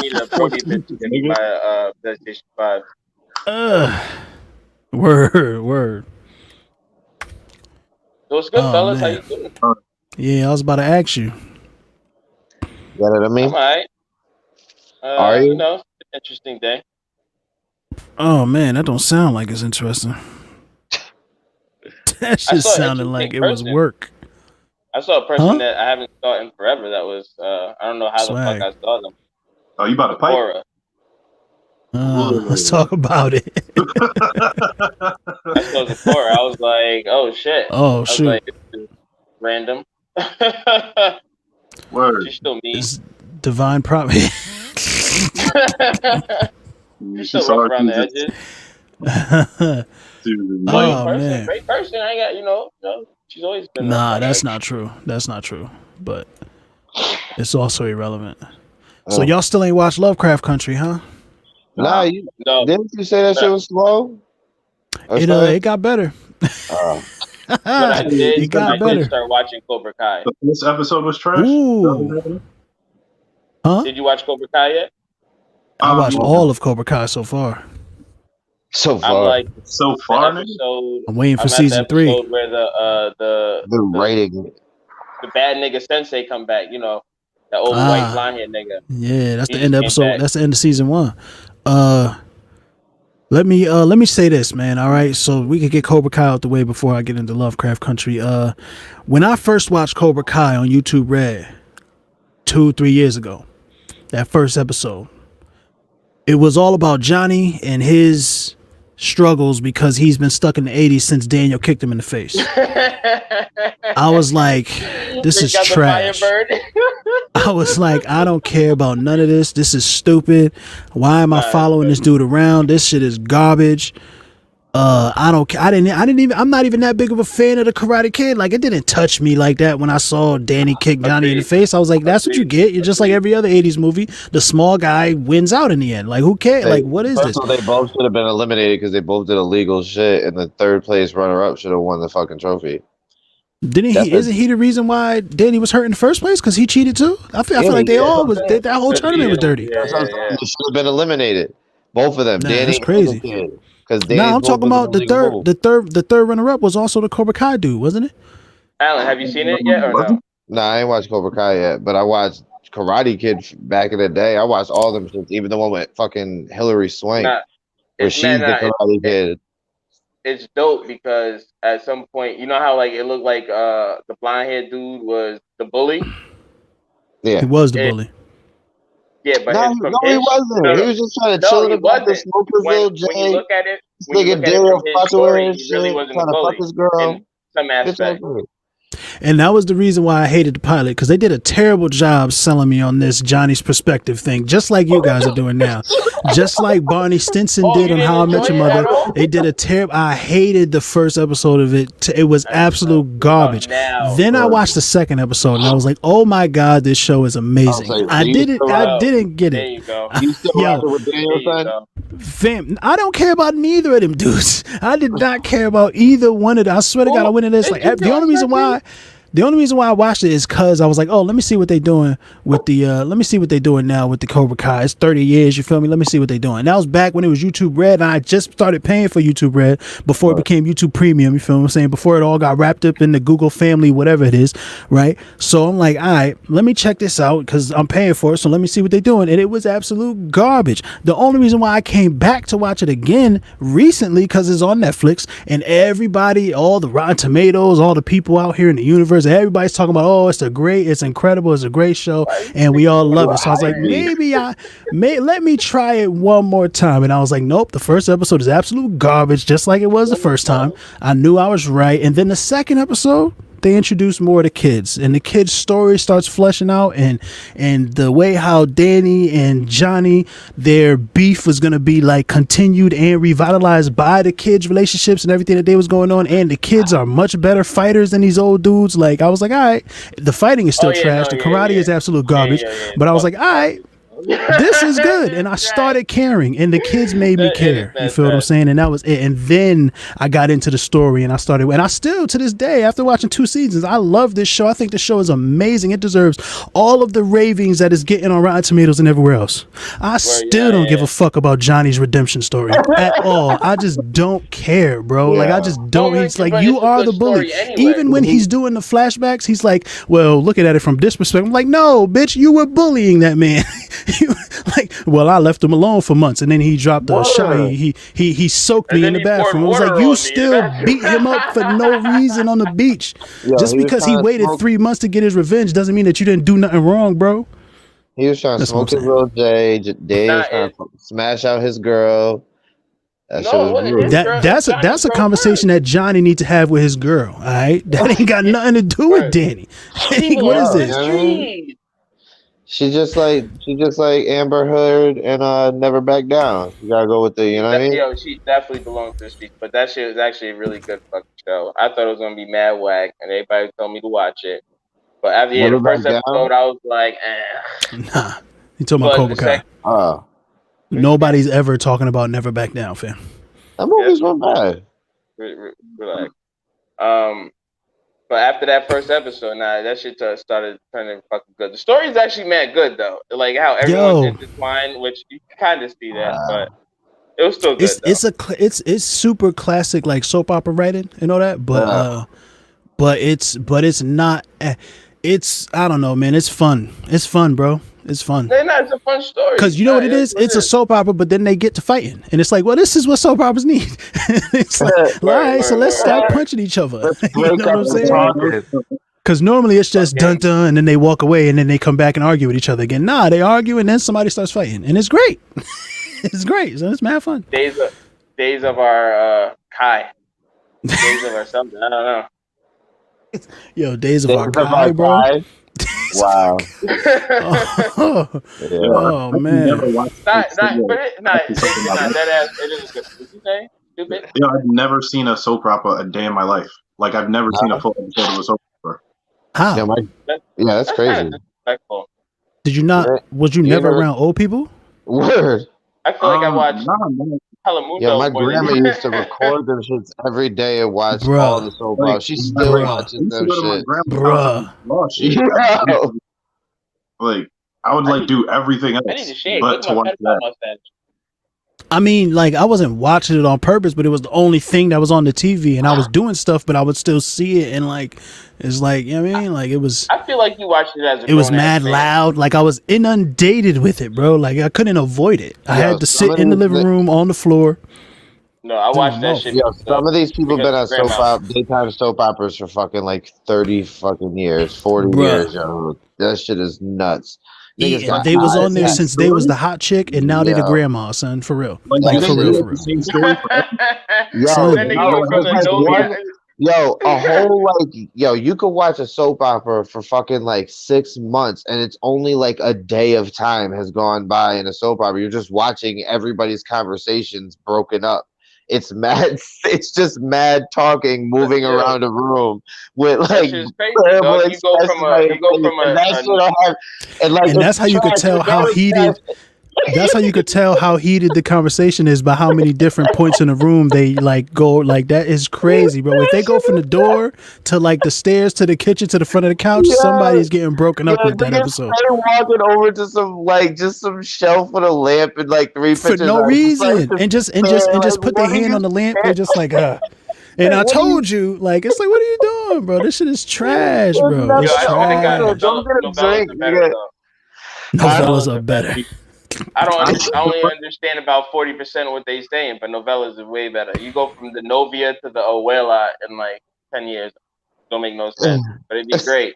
need a Pro bit to get my PlayStation 5. Word. So it's good, fellas. Man. How you doing? Yeah, I was about to ask you. You know what I mean? I'm alright. Are you? You know, it's an interesting day. Oh man, that don't sound like it's interesting. That shit sounded like it was work. I saw a person that I haven't saw in forever. That was I don't know how Swag. the fuck I saw them. Oh, you about to pipe? Aura. Let's talk about it. I saw Zipporah. I was like, oh shit. Oh I was shoot. like, this is random. Word. She's still me. It's divine property. She's still rough around the edges. Dude, Oh man. Great person. I got, you know, she's always been. Nah, that's not true. That's not true. But it's also irrelevant. So y'all still ain't watched Lovecraft Country, huh? Nah, No. didn't you say that shit was slow? It got better. But I did. It got I better. did start watching Cobra Kai. this episode was trash. Ooh. Huh? Did you watch Cobra Kai yet? I watched all of Cobra Kai so far. So far. I'm like So far, the nigga? episode. I'm waiting for I'm at the season 3. episode where the writing. the bad nigga sensei come back. You know, that old white blonde hair nigga. Yeah, that's He the end of just came episode. back. That's the end of season 1. Let me say this, man. All right, so we could get Cobra Kai out the way before I get into Lovecraft Country. When I first watched Cobra Kai on YouTube Red 2-3 years ago, that first episode, it was all about Johnny and his struggles because he's been stuck in the 80s since Daniel kicked him in the face. I was like, this is Got the trash. Firebird. I was like, I don't care about none of this. This is stupid. Why am I following this dude around? This shit is garbage. I don't. I didn't even. I'm not even that big of a fan of the Karate Kid. Like, it didn't touch me like that when I saw Danny kick Johnny in the face. I was like, that's what you get. You're just like every other '80s movie. The small guy wins out in the end. Like, who cares? Like, what is this? They both should have been eliminated because they both did illegal shit, and the third place runner-up should have won the fucking trophy. Didn't he? Isn't he the reason why Danny was hurt in the first place? Because he cheated too. I feel like they all was. That whole tournament was dirty. They should have been eliminated. Both of them. Nah, Danny that's crazy. Nah, I'm talking about the third runner-up was also the Cobra Kai dude, wasn't it? Alan, have you seen it yet or no? Nah, I ain't watched Cobra Kai yet, but I watched Karate Kid back in the day. I watched all them shit, even the one with fucking Hilary Swank, where she's the Karate Kid. It's dope because at some point, you know how like it looked like the blonde haired dude was the bully? Yeah. He was the bully. Yeah, but he wasn't. He was just trying to chill in the back and smoke his little J. When you look at it, from his story, he really wasn't a bully. Fuck his girl. In some aspect. And that was the reason why I hated the pilot, because they did a terrible job selling me on this Johnny's perspective thing, just like you guys are doing now. Just like Barney Stinson did on How I Met Your Mother. They did a terrible. I hated the first episode of it. It was absolute garbage. Then I watched the second episode and I was like, "Oh my god, this show is amazing." I didn't get it. There you go. You still watching with Daniel, fam, I don't care about neither of them dudes. I did not care about either one of them. I swear to God, I went in this like the only reason why I watched it is because I was like, oh, let me see what they're doing with the let me see what they're doing now with the Cobra Kai. It's 30 years, you feel me? Let me see what they're doing. And that was back when it was YouTube Red, and I just started paying for YouTube Red before it became YouTube Premium, you feel what I'm saying? Before it all got wrapped up in the Google family, whatever it is, right? So I'm like, all right, let me check this out because I'm paying for it, so let me see what they're doing. And it was absolute garbage. The only reason why I came back to watch it again recently, because it's on Netflix, and everybody, all the Rotten Tomatoes, all the people out here in the universe, everybody's talking about, oh, it's incredible, it's a great show, and we all love it. So I was like, let me try it one more time. And I was like, nope, the first episode is absolute garbage, just like it was the first time. I knew I was right. And then the second episode, they introduce more of the kids, and the kids' story starts fleshing out, and the way how Danny and Johnny, their beef was gonna be like continued and revitalized by the kids' relationships and everything that they was going on, and the kids are much better fighters than these old dudes. Like, I was like, all right, the fighting is still trash, the karate is absolute garbage, but I was like, all right, this is good. And I started caring, and the kids made me care. You feel what I'm saying? And that was it. And then I got into the story, and I still to this day, after watching 2 seasons, I love this show. I think the show is amazing. It deserves all of the ravings that it's getting on Rotten Tomatoes and everywhere else. I still don't give a fuck about Johnny's redemption story at all. I just don't care, bro. Like, I just don't. It's like, you are the bully. Anyway. Even when he's doing the flashbacks, he's like, well, looking at it from this perspective, I'm like, no, bitch, you were bullying that man. Like, well, I left him alone for months, and then he dropped a shot. He soaked me in the bathroom. I was like, you still beat him up for no reason on the beach. Just because he waited 3 months to get his revenge doesn't mean that you didn't do nothing wrong, bro. He was trying to smoke his little J. Dave was trying to smash out his girl. That's a conversation that Johnny needs to have with his girl. All right, that ain't got nothing to do with Danny. What is this? She just like Amber Heard and Never Back Down. You gotta go with the, you know what I mean? Yo, she definitely belongs to the streets, but that shit was actually a really good fucking show. I thought it was gonna be mad whack, and everybody told me to watch it. But after the first episode, I was like, eh. Nah, you talking about Cobra Kai? Nobody's ever talking about Never Back Down, fam. That movie's not bad. Relax. But after that first episode, that shit started turning fucking good. The story is actually mad good though. Like how everyone's intertwined, which you kind of see that, but it was still good. It's super classic, like soap opera writing and all that. But it's not. It's, I don't know, man. It's fun. It's fun, bro. It's fun. It's a fun story. Because you know what it is? It's a soap opera, but then they get to fighting. And it's like, well, this is what soap operas need. It's like, all right, so let's stop punching each other. You know what I'm saying? Because normally it's just dun-dun, and then they walk away, and then they come back and argue with each other again. Nah, they argue, and then somebody starts fighting. And it's great. It's great. So it's mad fun. Days of our Kai. Days of our something. I don't know. Yo, Days of our Kai, bro. Wow. Oh man. Never watched not that ass. It is good. What you say? Stupid. I've never seen a soap opera a day in my life. Like I've never seen a full episode of a soap opera. How? That's crazy. Disrespectful. Did you not? Was you never around old people? Word. I feel like I watched Telemundo. Yeah, my grandma used to record them shits every day and watch all the soap operas. She still watches them shit. Bruh. Like, I would do everything else I need to shave. but to watch that. Mustache. I mean, like, I wasn't watching it on purpose, but it was the only thing that was on the TV, and I was doing stuff, but I would still see it, and like, it's like, you know what I mean? Like, it was. I feel like you watched it as a. It was mad loud. Like, I was inundated with it, bro. Like, I couldn't avoid it. I had to sit in the living room on the floor. No, I watched that shit. Yo, some of these people been on daytime soap operas for fucking like 30 fucking years, 40 years, yo. That shit is nuts. Yeah, they was on there since they was the hot chick, and now they the grandma, son. For real. Like, for real. A whole you could watch a soap opera for fucking like 6 months, and it's only like a day of time has gone by in a soap opera. You're just watching everybody's conversations broken up. It's mad. It's just mad talking, moving around a room with like. You go from and that's how you could tell how heated. That's how you could tell how heated the conversation is by how many different points in the room they like go. Like, that is crazy, bro. If they go from the door to like the stairs to the kitchen to the front of the couch, somebody's getting broken up with that episode. They're walking over to some shelf with a lamp and like 3 pictures for no reason, and just put their hand on the lamp. They're just like, And I told you, like, it's like, what are you doing, bro? This shit is trash, bro. It's trash. Novellas are better. I only understand about 40% of what they saying, but novellas are way better. You go from the novia to the abuela in like 10 years. Don't make no sense, but it'd be great.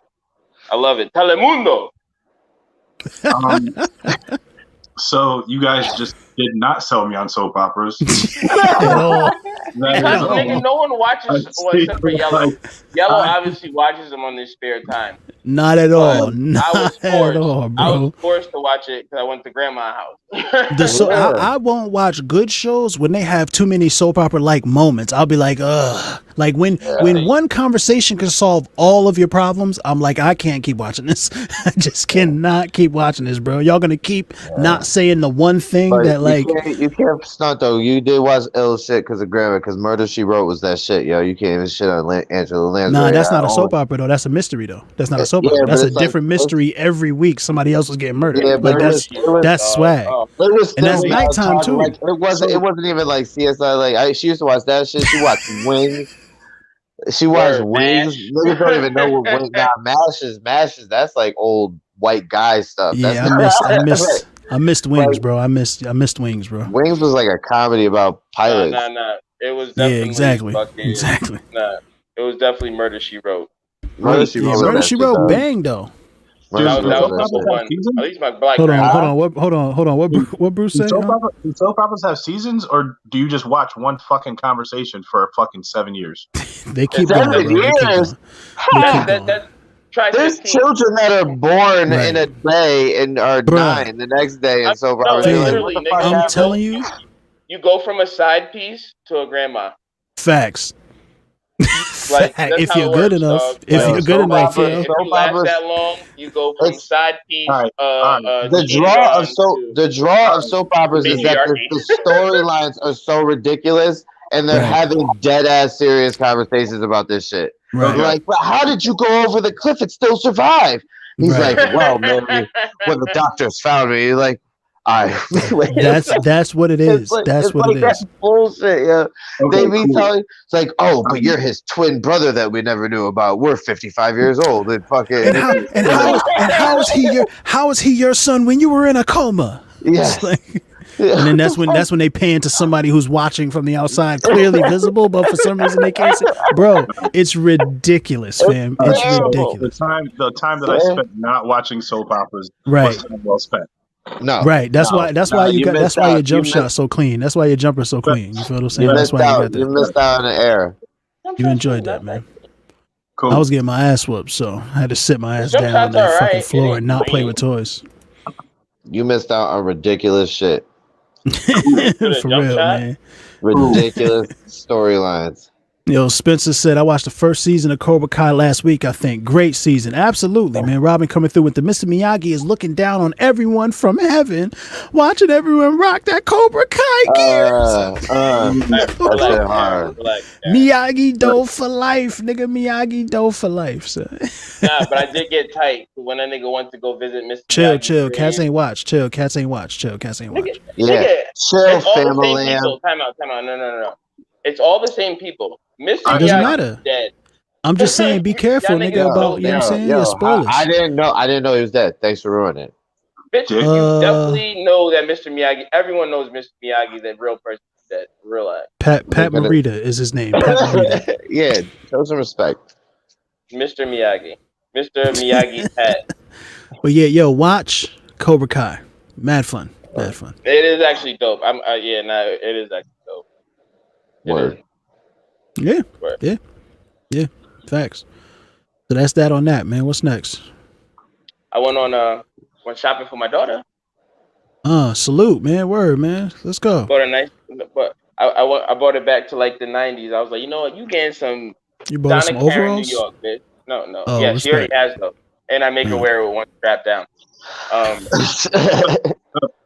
I love it. Telemundo. So you guys just did not sell me on soap operas. Nigga, no one watches except for Yello. Yello obviously watches them on their spare time. Not at all. I was forced to watch it because I went to grandma's house. I won't watch good shows when they have too many soap opera like moments. I'll be like, ugh. Like when one conversation can solve all of your problems, I'm like, I can't keep watching this. I just cannot keep watching this, bro. Y'all gonna keep not saying the one thing that like you can't stunt though. You did watch ill shit because of grammar, because Murder She Wrote was that shit, yo. You can't even shit on Angela Lansbury. Nah, that's not a soap opera though. That's a mystery though. That's not a soap opera. That's a different mystery every week. Somebody else was getting murdered. Yeah, like that's swag. And that's nighttime too. Like, it wasn't even like CSI. Like she used to watch that shit. She watched Wings. She watched Wings. Niggas don't even know what Wings. Nah, Mashes. That's like old white guy stuff. Yeah, I missed Wings, bro. I missed Wings, bro. Wings was like a comedy about pilots. Nah. It was definitely exactly. Nah, it was definitely Murder She Wrote. Murder She Wrote bang though. Dude, that was the one. At least my black. Hold on. What Bruce said? Do soap operas have seasons, or do you just watch one fucking conversation for fucking 7 years? They keep going. 7 years. There's children that are born in a day and are 9 the next day, and soap operas. I'm telling you, you go from a side piece to a grandma. Facts. Like, if you're good enough, if you last that long, you go from side piece. The draw of soap operas is that the storylines are so ridiculous, and they're having dead ass serious conversations about this shit. Right. Like, well, how did you go over the cliff and still survive? He's like, well, man, when the doctors found me, like, that's what it is. That's what it is. That's bullshit, yeah. They be telling, it's like, oh, but you're his twin brother that we never knew about. We're 55 years old. And fucking how is he your son when you were in a coma? Yes. And then that's when they pan to somebody who's watching from the outside, clearly visible, but for some reason they can't see. Bro, it's ridiculous, fam. It's ridiculous. The time that I spent not watching soap operas was time well spent. No, right. That's why your jump shot's so clean. That's why your jumper's so clean. You feel what I'm saying? That's why you missed out on the era. You enjoyed that, man. Cool. I was getting my ass whooped, so I had to sit my ass Jump down on shots that are fucking alright. floor It and not ain't play green. with toys. You missed out on ridiculous shit. For the For jump real, shot? man. Ridiculous storylines. Yo, Spencer said, I watched the first season of Cobra Kai last week, I think. Great season. Absolutely, man. Robin coming through with the Mr. Miyagi is looking down on everyone from heaven, watching everyone rock that Cobra Kai gears. That Relax, shit hard. relax. Miyagi Do for life, nigga. Miyagi Do for life, son. Nah, but I did get tight when that nigga went to go visit Mr. Chill, Miyagi's chill. grave. Cats ain't watch. Chill, cats ain't watch. Chill, cats ain't watch. Nigga, Yeah. nigga, Chill, it's all the same family. people. Time out. No. It's all the same people. Mr. It doesn't Miyagi's matter. dead. I'm just saying, be careful, Y'all nigga, niggas about, know you know what I'm that. saying? Your spoilers. I didn't know he was dead. Thanks for ruining it. Bitch, Yeah. you definitely know that Mr. Miyagi, everyone knows Mr. Miyagi, that real person is dead. Real life. Pat Look at it. Morita is his name. Pat Morita. Yeah, show some respect. Mr. Miyagi. Mr. Miyagi Pat. But yeah, yo, watch Cobra Kai. Mad fun. Mad fun. It is actually dope. It is actually dope. It Word. is. Yeah. Word. Yeah. Facts. So that's that on that, man. What's next? I went shopping for my daughter. Salute, man. Word, man. Let's go. Bought a nice, but I brought it back to like the 90s. I was like, you know what? You getting some You bought Donna some Karen, New overalls? York, bitch. No. Oh, Yeah, she already respect. has though. And I make her Yeah. wear it with one strap down.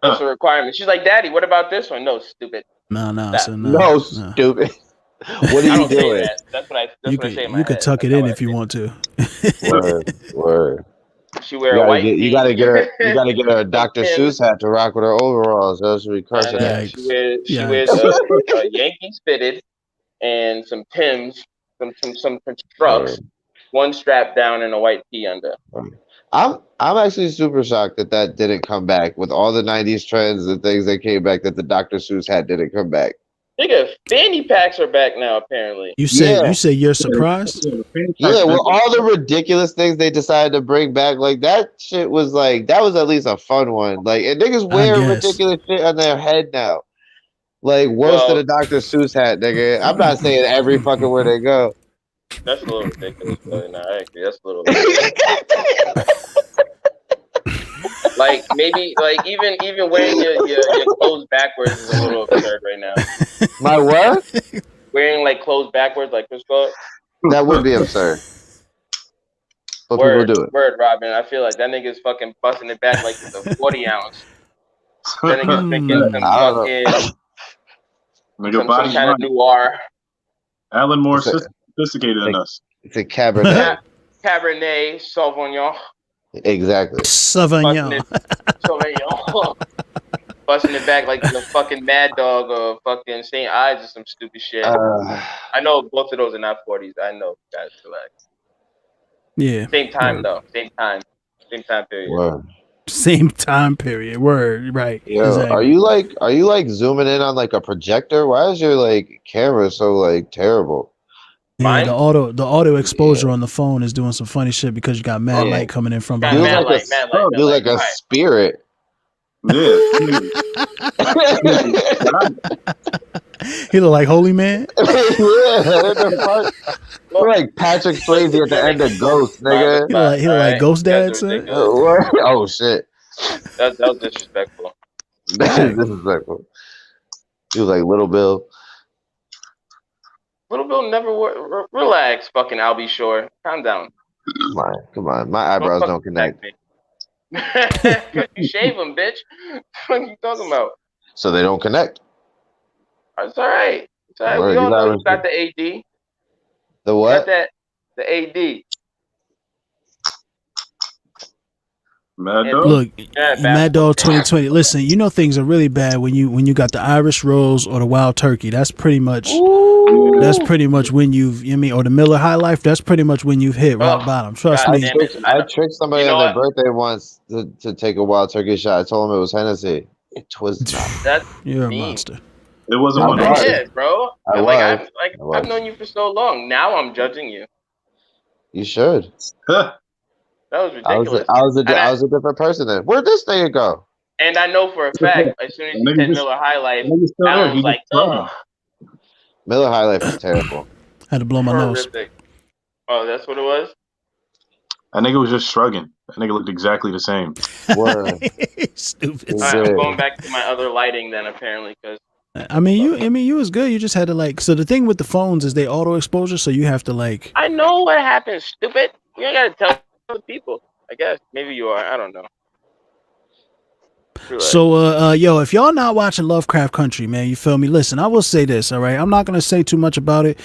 That's a requirement. She's like, Daddy, what about this one? No, stupid. No, Stop. so No, stupid. What I are you don't say doing? that. That's what I say in my You could head. tuck it That's in how I if you say want to. Word. it. She wear a white You gotta get her a Dr. Tim's. Seuss hat to rock with her overalls. Else she'll be crushing Nah, that. she wears a Yankees fitted and some Tim's, some trucks, one strap down and a white tee under. I'm actually super shocked that didn't come back with all the '90s trends and things that came back. That the Dr. Seuss hat didn't come back. Nigga, fanny packs are back now apparently. You say you're surprised? Yeah, well, all the ridiculous things they decided to bring back, like that shit was like that was at least a fun one. Like, and niggas wear ridiculous shit on their head now, like worse than a Dr. Seuss hat, nigga. I'm not saying every fucking where they go. That's a little ridiculous, but no, I agree. That's a little like maybe like even wearing your clothes backwards is a little absurd right now. My what? Wearing like clothes backwards like Chris Paul? That would be absurd. But Word, people do it. Word, Robin. I feel like that nigga's fucking busting it back like it's a 40 ounce. That nigga's drinking some fucking some kind of noir. Alan more sophisticated than us. It's a Cabernet. Cabernet Sauvignon. Exactly. Sauvignon. Busting it back like the fucking Mad Dog or fucking St. Ives or some stupid shit. I know both of those are not 40s. I know, guys. Relax. Yeah. Same time though. Same time period. Word. Same time period. Word. Right. Yo, exactly. are you like zooming in on like a projector? Why is your like camera so like terrible? Yeah, the auto exposure on the phone is doing some funny shit because you got mad light coming in from behind. Mad light. Do like a spirit. Yeah. He look like Holy Man. Yeah, what the fuck? We're like Patrick Swayze at the end of Ghost, nigga. He look like Ghost Dad, son. Oh shit. That was disrespectful. That is disrespectful. He was like Little Bill. Little Bill never relax, fucking Albie Shore. Calm down. Come on. My eyebrows don't connect. You shave them, bitch. What are you talking about? So they don't connect. It's all right. It's all right. Word, We all know you got the AD. The what? You got the AD. Mad Dog? Look, Mad Dog 2020. Listen, you know things are really bad when you got the Irish Rose or the Wild Turkey. That's pretty much when or the Miller High Life. That's pretty much when you've hit rock bottom. Trust me. I tricked somebody on their birthday once to take a Wild Turkey shot. I told them it was Hennessy. It was not. You're a monster. It wasn't one of those. Yeah, bro. I've known you for so long. Now I'm judging you. You should. That was ridiculous. I was a different person then. Where'd this thing go? And I know for a fact, as soon as you said Miller High Life, I was like, ugh. Miller High Life is terrible. Had to blow my nose. Oh, that's what it was. That nigga was just shrugging. That nigga looked exactly the same. Word. Stupid. All He right, I'm did. going back to my other lighting then, apparently, because I mean, you was good. You just had to like. So the thing with the phones is they auto exposure, so you have to like. I know what happens, stupid. You ain't gotta tell other people. I guess maybe you are. I don't know. So, yo, if y'all not watching Lovecraft Country, man, you feel me? Listen, I will say this, all right? I'm not gonna say too much about it,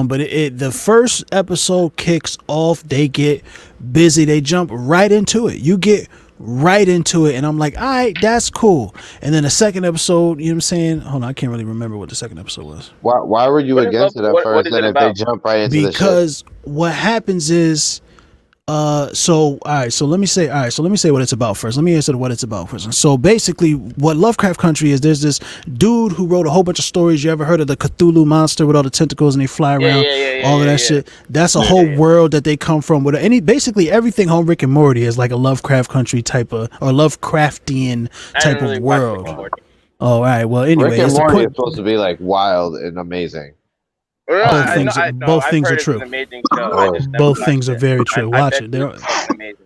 but the first episode kicks off. They get busy. They jump right into it. You get right into it, and I'm like, all right, that's cool. And then the second episode, you know what I'm saying? Hold on, I can't really remember what the second episode was. Why were you What is against it at what first? is And it if they about? jump right into the shit, Because what happens is so let me say what it's about first. Let me answer what it's about first. So basically what Lovecraft Country is, there's this dude who wrote a whole bunch of stories. You ever heard of the Cthulhu monster with all the tentacles and they fly around, all of that shit? That's a whole world that they come from with basically everything on Rick and Morty is like a Lovecraft Country type of, or Lovecraftian type of world. Oh, all right. Well, anyway, Rick and Morty is supposed to be like wild and amazing. Both things are true. An amazing show. I just never Both watched things are it. very true. I Watch bet it. They're it's fucking amazing.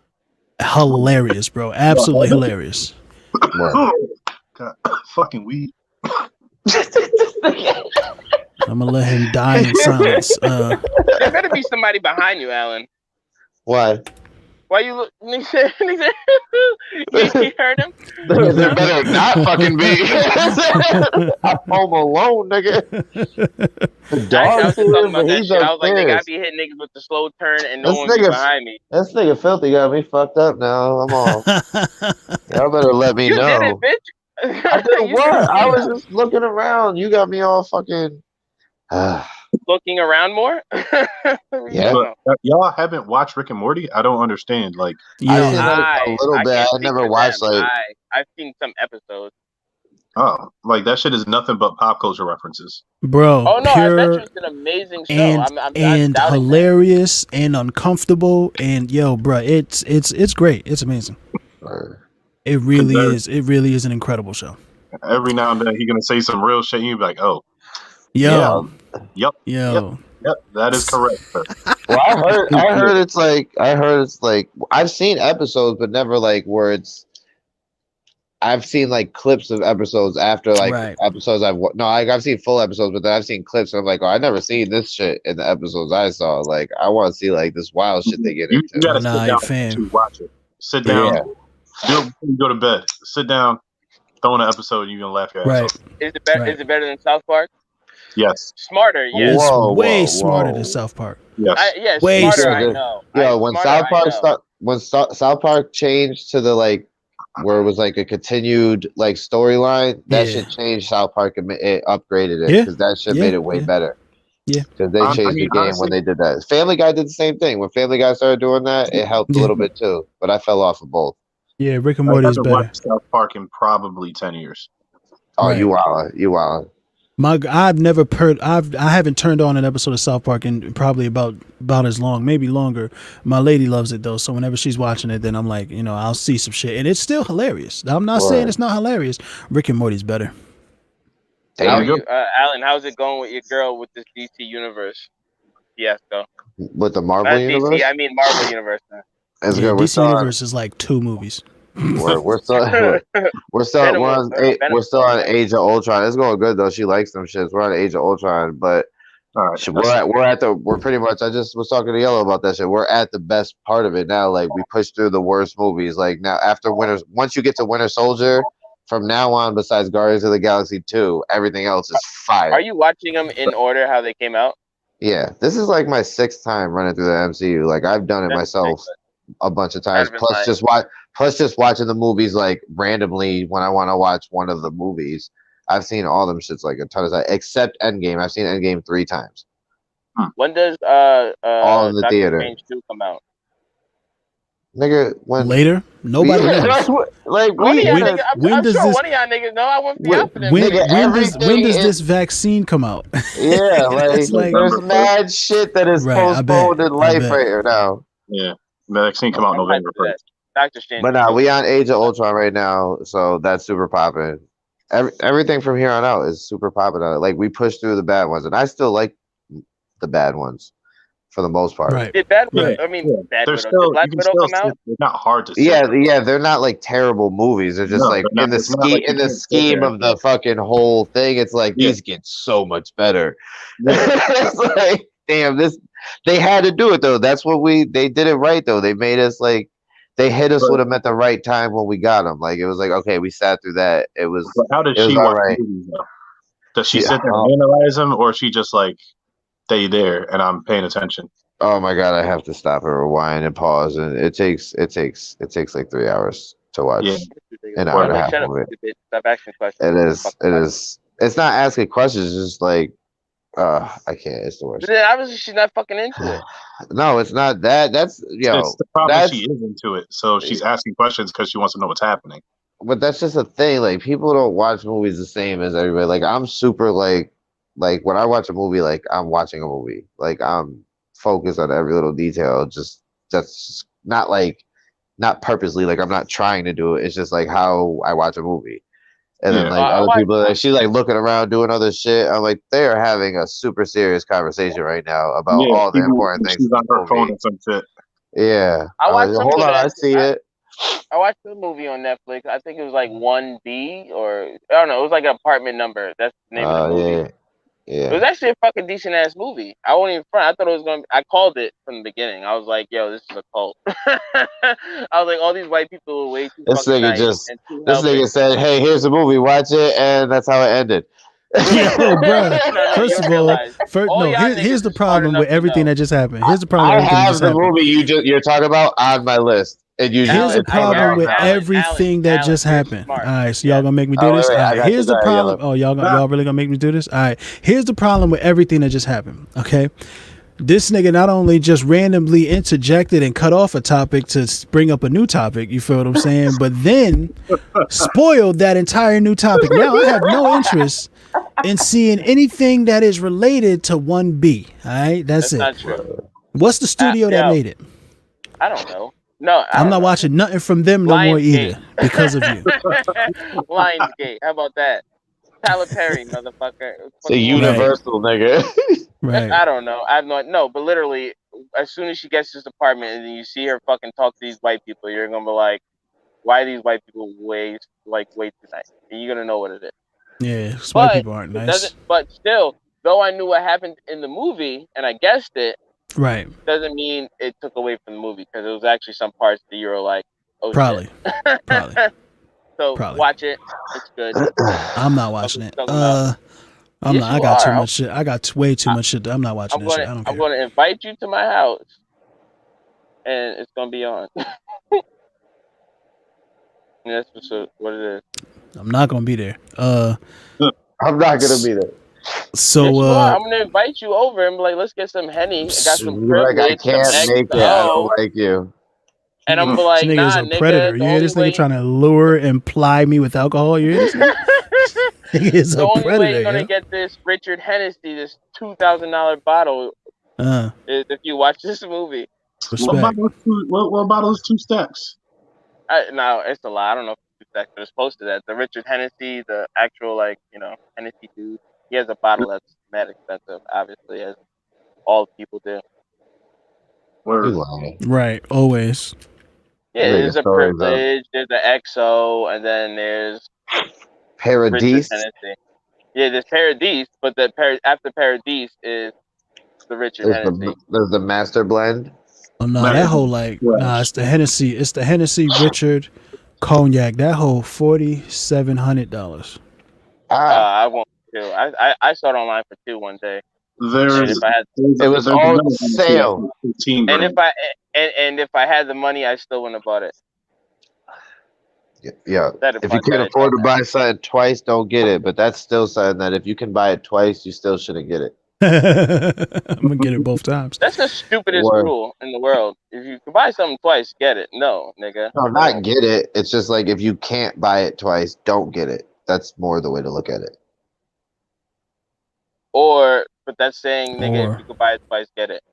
hilarious, bro. Absolutely hilarious. God, fucking weed. I'm gonna let him die in silence. There better be somebody behind you, Alan. Why? Why you look? You heard him? There better not fucking be. I'm home alone, nigga. The I was dog's just talking here, about but that he's shit. I was like, they gotta upstairs. be hitting niggas with the slow turn and no This one be nigga- behind me. This nigga filthy got me fucked up now. I'm all. Y'all better let me You know. did it, bitch. I did You what? I was did it. just looking around. You got me all fucking. Looking around more. Yeah. But y'all haven't watched Rick and Morty? I don't understand. Like, I've seen like a little bit. can't I speak never for watched them. like. I've seen some episodes. oh, like that shit is nothing but pop culture references. Bro, Oh no, I bet pure you it's an amazing show. and I'm and doubting hilarious and uncomfortable and yo, bro, it's great. It's amazing. It really is. It really is an incredible show. Every now and then he's gonna say some real shit, and you be like, "Oh, Yo, yep, yo, yep, that is correct." Sir. Well, I heard it's like I've seen episodes, but never like where it's. I've seen like clips of episodes after like episodes I've seen full episodes, but then I've seen clips and I'm like, oh, I never seen this shit in the episodes I saw. Like, I want to see like this wild shit they get into. You gotta sit down to watch it. Sit down. Yeah. Do it before you go to bed. Sit down. Throw in an episode. You're gonna laugh your ass off. Is it better? Is it better than South Park? Yes. Smarter, yes. It's way smarter than South Park. Yes. Way smarter. smarter. I know. Yeah, when South Park changed to the like where it was like a continued like storyline, that shit changed South Park and it upgraded it because that shit made it way better. Yeah, because they changed the game when they did that. Family Guy did the same thing. When Family Guy started doing that, it helped a little bit too. But I fell off of both. Yeah, Rick and Morty is better. Watched South Park in probably 10 years. Oh, you wild. I haven't turned on an episode of South Park in probably about as long, maybe longer. My lady loves it though, so whenever she's watching it, then I'm like, I'll see some shit, and it's still hilarious. I'm not saying it's not hilarious. Rick and Morty's better. Alan, how's it going with your girl with this DC universe fiasco? With the Marvel universe? DC, I mean Marvel universe. It's good. DC universe is like 2 movies. We're still on Age of Ultron. It's going good though. She likes them shits. We're on Age of Ultron, but we're pretty much. I just was talking to Yello about that shit. We're at the best part of it now. Like we pushed through the worst movies. Like now after once you get to Winter Soldier, from now on, besides Guardians of the Galaxy 2, everything else is fire. Are you watching them in order how they came out? Yeah, this is like my 6th time running through the MCU. Like I've done it myself a bunch of times. Plus just watching the movies like randomly when I want to watch one of the movies. I've seen all them shits like a ton of times, except Endgame. I've seen Endgame 3 times. When does all in the Doctor theater Strange 2 come out? Nigga, when later? Nobody knows. Like when does one of y'all niggas know I wouldn't be out for them. When does this vaccine come out? Yeah, like there's mad shit that is postponed in life right here now. Yeah, the vaccine come out November 1st. Doctor Strange. But now we on Age of Ultron right now, so that's super popping. Everything from here on out is super popping. Like we pushed through the bad ones, and I still like the bad ones. for the most part. Right. Did Bad Widow? Right. I mean, Yeah. Bad They're Widow. still Did Black you can Widow still come out? sit. They're not hard to sit. Yeah, through. yeah, they're not like terrible movies. They're just No, like they're not. It's not like you in the can't sit scheme there. of the fucking whole thing. It's like Yeah. these get so much better. Yeah. It's like, damn, this they had to do it though. That's what they did it right though. They made us like they hit us But, with them at the right time when we got them. Like it was like okay, we sat through that. It was but how does she all watch right. movies though? Does she She, sit there oh, and analyze them, or is she just like stay there and I'm paying attention? oh my god, I have to stop and rewind and pause, and it takes like 3 hours to watch Yeah. an hour and a Like, half shut up, movie. stupid. Stop asking questions. It is. It is. It's not asking questions. It's just like, I can't. It's the But worst. then obviously she's not fucking into it. No, it's not that. That's It's the problem. That's She is into it, so she's asking questions because she wants to know what's happening. but that's just a thing. Like people don't watch movies the same as everybody. Like I'm super like when I watch a movie, like I'm watching a movie. Like I'm focused on every little detail. Just that's not like not purposely. Like I'm not trying to do it. It's just like how I watch a movie. And then Yeah. like I other watch- people, like she's like looking around doing other shit. I'm like, they are having a super serious conversation right now about Yeah, all the people- important things. She's in on the her phone movie. or some shit. Yeah. I I'm watched like, some hold of on, that. I see it. I watched a movie on Netflix. I think it was like 1B or I don't know. It was like an apartment number. That's the name of the movie. Yeah. It was Yeah. actually a fucking decent ass movie. I won't even front. I thought it was gonna. I called it from the beginning. I was like, "Yo, this is a cult." I was like, "All these white people are way too This fucking nigga nice just and too this nigga helping." said, hey, here's the movie, watch it, and that's how it ended. Yo, bro. No, First you of all, realize, all y'all here's niggas the is smart problem enough with to everything know. that just happened. Here's the problem I with everything that have just the happened. movie you're talking about on my list. And you Here's the just problem with Alan, everything that Alan, just you're happened. smart. All right, so y'all gonna make me do Oh, this? wait, All I right, got here's you, the sorry, problem. Yellow. Oh, y'all really gonna make me do this? All right, here's the problem with everything that just happened. Okay, this nigga not only just randomly interjected and cut off a topic to bring up a new topic, you feel what I'm saying? But then spoiled that entire new topic. Now I have no interest in seeing anything that is related to 1B. All right, that's it. Not true. What's the studio that yo. made it? I don't know. No, I'm not watching nothing from them no more Lionsgate. either because of you. Lionsgate. How about that? Tyler Perry, motherfucker. It's a universal nigga. Right. I don't know. I have no. But literally, as soon as she gets to this apartment and then you see her fucking talk to these white people, you're gonna be like, "Why are these white people way too nice?" And you're gonna know what it is. Yeah, white people aren't nice. But still, though I knew what happened in the movie and I guessed it, Right. doesn't mean it took away from the movie because it was actually some parts that you were like, "Oh Probably. shit." Probably. So Probably. watch it. It's good. I'm not watching it. I Yes, got you too are. much shit. I got way too much shit. I'm not watching I'm this shit. I gonna don't I'm care. gonna invite you to my house, and it's gonna be on. And that's what it is. I'm not gonna be there. I'm not gonna be there. So Yes, you are. I'm gonna invite you over and be like, let's get some Henny. I got some You're like, privilege. I can't some make it. I XO. don't like you. And I'm this like, nigga nah, is a nigga. predator. You hear this nigga trying to lure and ply me with alcohol? You hear this nigga? He is The a only way predator. you're gonna Yeah? get this Richard Hennessy, this $2,000 bottle, is if you watch this movie. Respect. What bottle is 2 steps? No, it's a lie. I don't know if it's that, but it's posted that the Richard Hennessy, the actual Hennessy dude, he has a bottle that's mad expensive, obviously, as all people do. You lying. Right. Always. Yeah, Nigga there's a stories up. privilege, there's an XO, and then there's Richard Paradise. Hennessy. Yeah, there's Paradise, but after Paradise is the Richard Hennessy. There's the master blend. Oh no, that whole it's the Hennessy. It's the Hennessy Richard cognac. That whole $4,700. I won't do. I saw it online for $2 one day. It was on sale. And if I had the money, I still wouldn't have bought it. Yeah. If you can't afford to buy something twice, don't get it. But that's still something that if you can buy it twice, you still shouldn't get it. I'm gonna get it both times. That's the stupidest rule in the world. If you can buy something twice, get it. No, nigga. No, not get it. It's just like if you can't buy it twice, don't get it. That's more the way to look at it. But that's saying, nigga, if you can buy it twice, get it.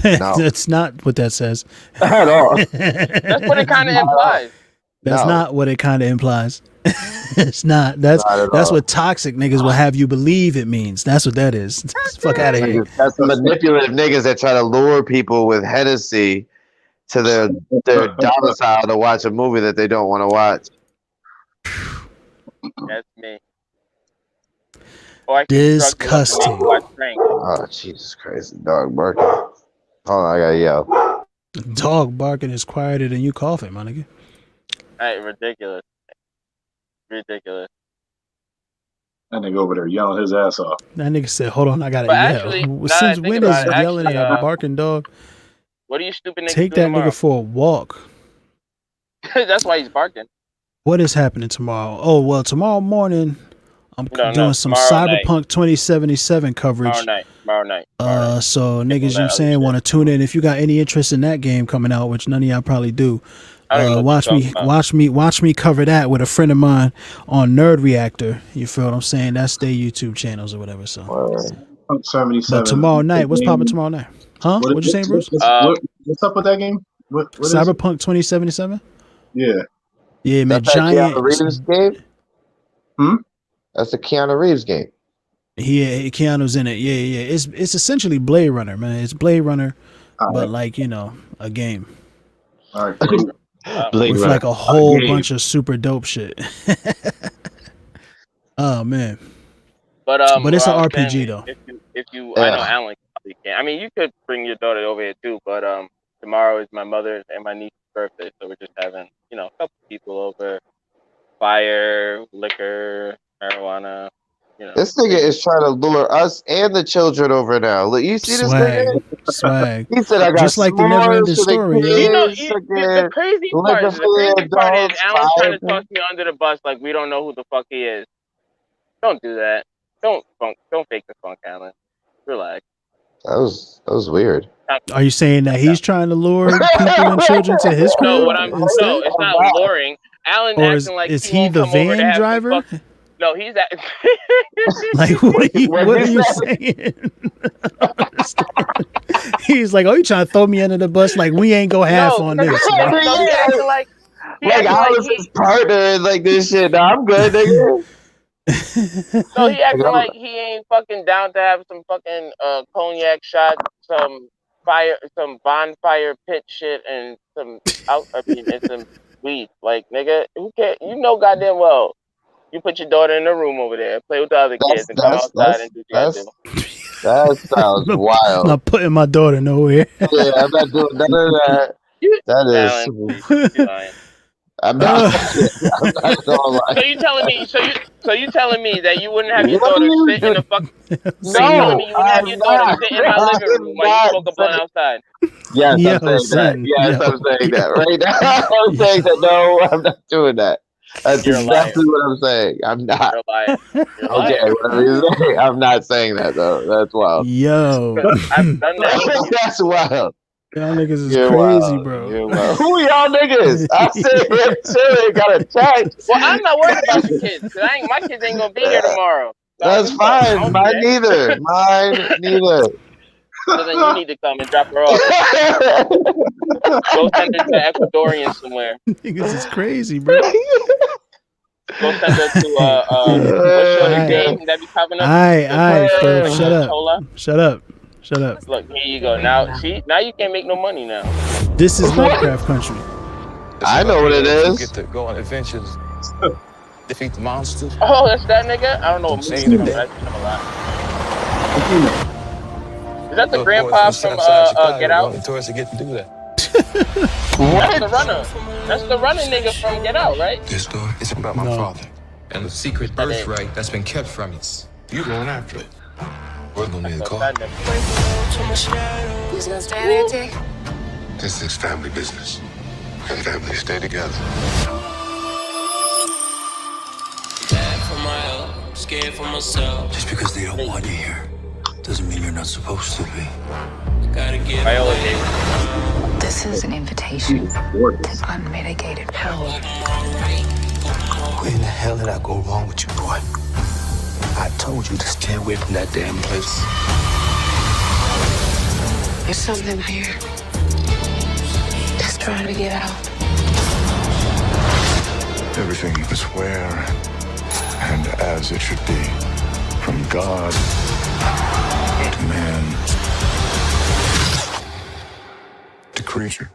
No. That's not what that says. At all. That's what it kind of implies. That's not what it kind of implies. It's not. That's Not at that's all. what toxic niggas will have you believe it means. That's what that is. Fuck out of here. That's manipulative niggas that try to lure people with Hennessy to their domicile to watch a movie that they don't want to watch. That's me. Or I can drug you up and make Disgusting. you watch Frank. Oh, Jesus Christ. Dog barking. Hold on, I gotta yell. Dog barking is quieter than you coughing, my nigga. Right, ridiculous. Ridiculous. That nigga over there yelling his ass off. That nigga said, "Hold on, I gotta But yell." actually, now that I Since think when about is it, yelling actually, at a barking dog? what are you stupid niggas Take doing that tomorrow? nigga for a walk. That's why he's barking. What is happening tomorrow? Oh well, tomorrow morning I'm No, doing some tomorrow night. Cyberpunk 2077 coverage. Tomorrow night. So niggas, you know what I'm that saying, other want to tune in. If you got any interest in that game coming out, which none of y'all probably do, I don't know what you're watch me cover that with a friend of mine on Nerd Reactor. You feel what I'm saying? That's their YouTube channels or whatever. So, 77. but tomorrow night, what's popping tomorrow night? Huh? What you saying, Bruce? What's up with that game? What Cyberpunk 2077? Yeah. Yeah, man. That's that Giant. Keanu Reeves game? Hmm? That's the Keanu Reeves game. Yeah, Keanu's in it. Yeah. It's essentially Blade Runner, man. It's Blade Runner, but like, you know, a game. All right. Blade With Runner. like a whole game. bunch of super dope shit. Oh man. But it's an what I was RPG saying, though. If you, Yeah. I know Alan probably can. I mean, you could bring your daughter over here too. But tomorrow is my mother's and my niece's birthday, so we're just having, you know, a couple people over. Fire, liquor, marijuana. You know. This nigga is trying to lure us and the children over now. Look, you see this nigga? Swag. He said I got Just like the never ending s'mores for the story, yo. You know, kids, the crazy part liquor is, for the adults, Alan's trying to fire. toss me under the bus like we don't know who the fuck he is. Don't do that. Don't fake the funk, Alan. Relax. That was weird. Are you saying that he's trying to lure people and children to his crib? No, instead? it's not luring. Alan Or acting like is he he won't the come over to van have some driver? fuck- No, he's at. Like what are you saying? He's like, oh, you trying to throw me under the bus? Like we ain't go half on this. No, he acting like Like I was his partner and like this shit. Nah, I'm good, nigga. No, he acting like he ain't fucking down to have some fucking cognac shot, some bonfire pit shit, and and some weed. Like, nigga, who cares? You know goddamn well. You put your daughter in the room over there, play with the other kids, and come outside and do what you gotta do. That sounds wild. I'm not putting my daughter nowhere. Yeah, I'm not doing none of that. That is. lying. I'm not gonna lie. So you telling me? So you telling me that you wouldn't have your What daughter are you sit in the doing? fuck? So you telling me you wouldn't have your daughter sit in my living room while you smoke a blunt outside? Yes, Yo, I'm saying son, that. Yes, yo. I'm saying that right now. I'm saying that. No, I'm not doing that. That's You're a exactly liar. what I'm saying. I'm not. You're lying. You're Okay, lying. whatever you say. I'm not saying that though. That's wild. Yo, I've done that. That's wild. y'all niggas is You're crazy, wild. bro. You're wild. Who y'all niggas? I said him too. Got attacked. Well, I'm not worried about your kids. Cause my kids ain't gonna be here tomorrow. So That's fine. Mine neither. Mine neither. So then you need to come and drop her off. Go send her to Ecuadorian somewhere. Niggas is crazy, bro. Go send her to what's your game that be coming up? Alright, Phil, shut up. Chola? Shut up. Look, here you go. Now you can't make no money now. This is Lovecraft Country. I know what it You is. get to go on adventures, defeat the monsters. Oh, that's that nigga? I don't know what movie Seen it's it. from, but I've seen him a lot. Is that the Those grandpa boys from Southside Chicago, Get Out? only tourists that get to do that. That's the runner. That's the running nigga from Get Out, right? This story is about my No. father and the secret birthright that's been kept from you. You going after it. We're gonna need a car. That nigga. Who's gonna stand there, Jake? This is family business. And families stay together. Bad for my health, scared for myself. Just because they don't want you here doesn't mean you're not supposed to be. Gotta get Viola away. Davis. This is an invitation to unmitigated power. Where in the hell did I go wrong with you, boy? I told you to stay away from that damn place. There's something here that's trying to get out. Everything is where and as it should be. From God to man to creature.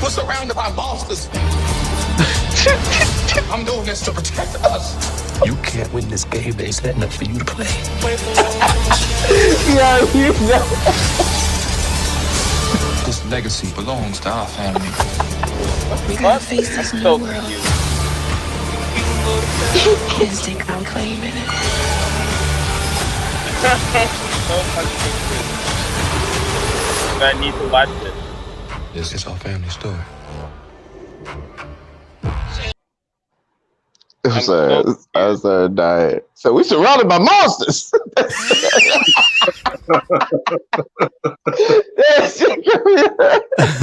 We're surrounded by monsters. I'm doing this to protect us. You can't win this game. They setting up for you to play. Yeah, you know. This legacy belongs to our family. We gotta face this new world. Kids think I'm claiming it. I need to watch this. This is our family story. I'm sorry. I started dying. So we surrounded by monsters.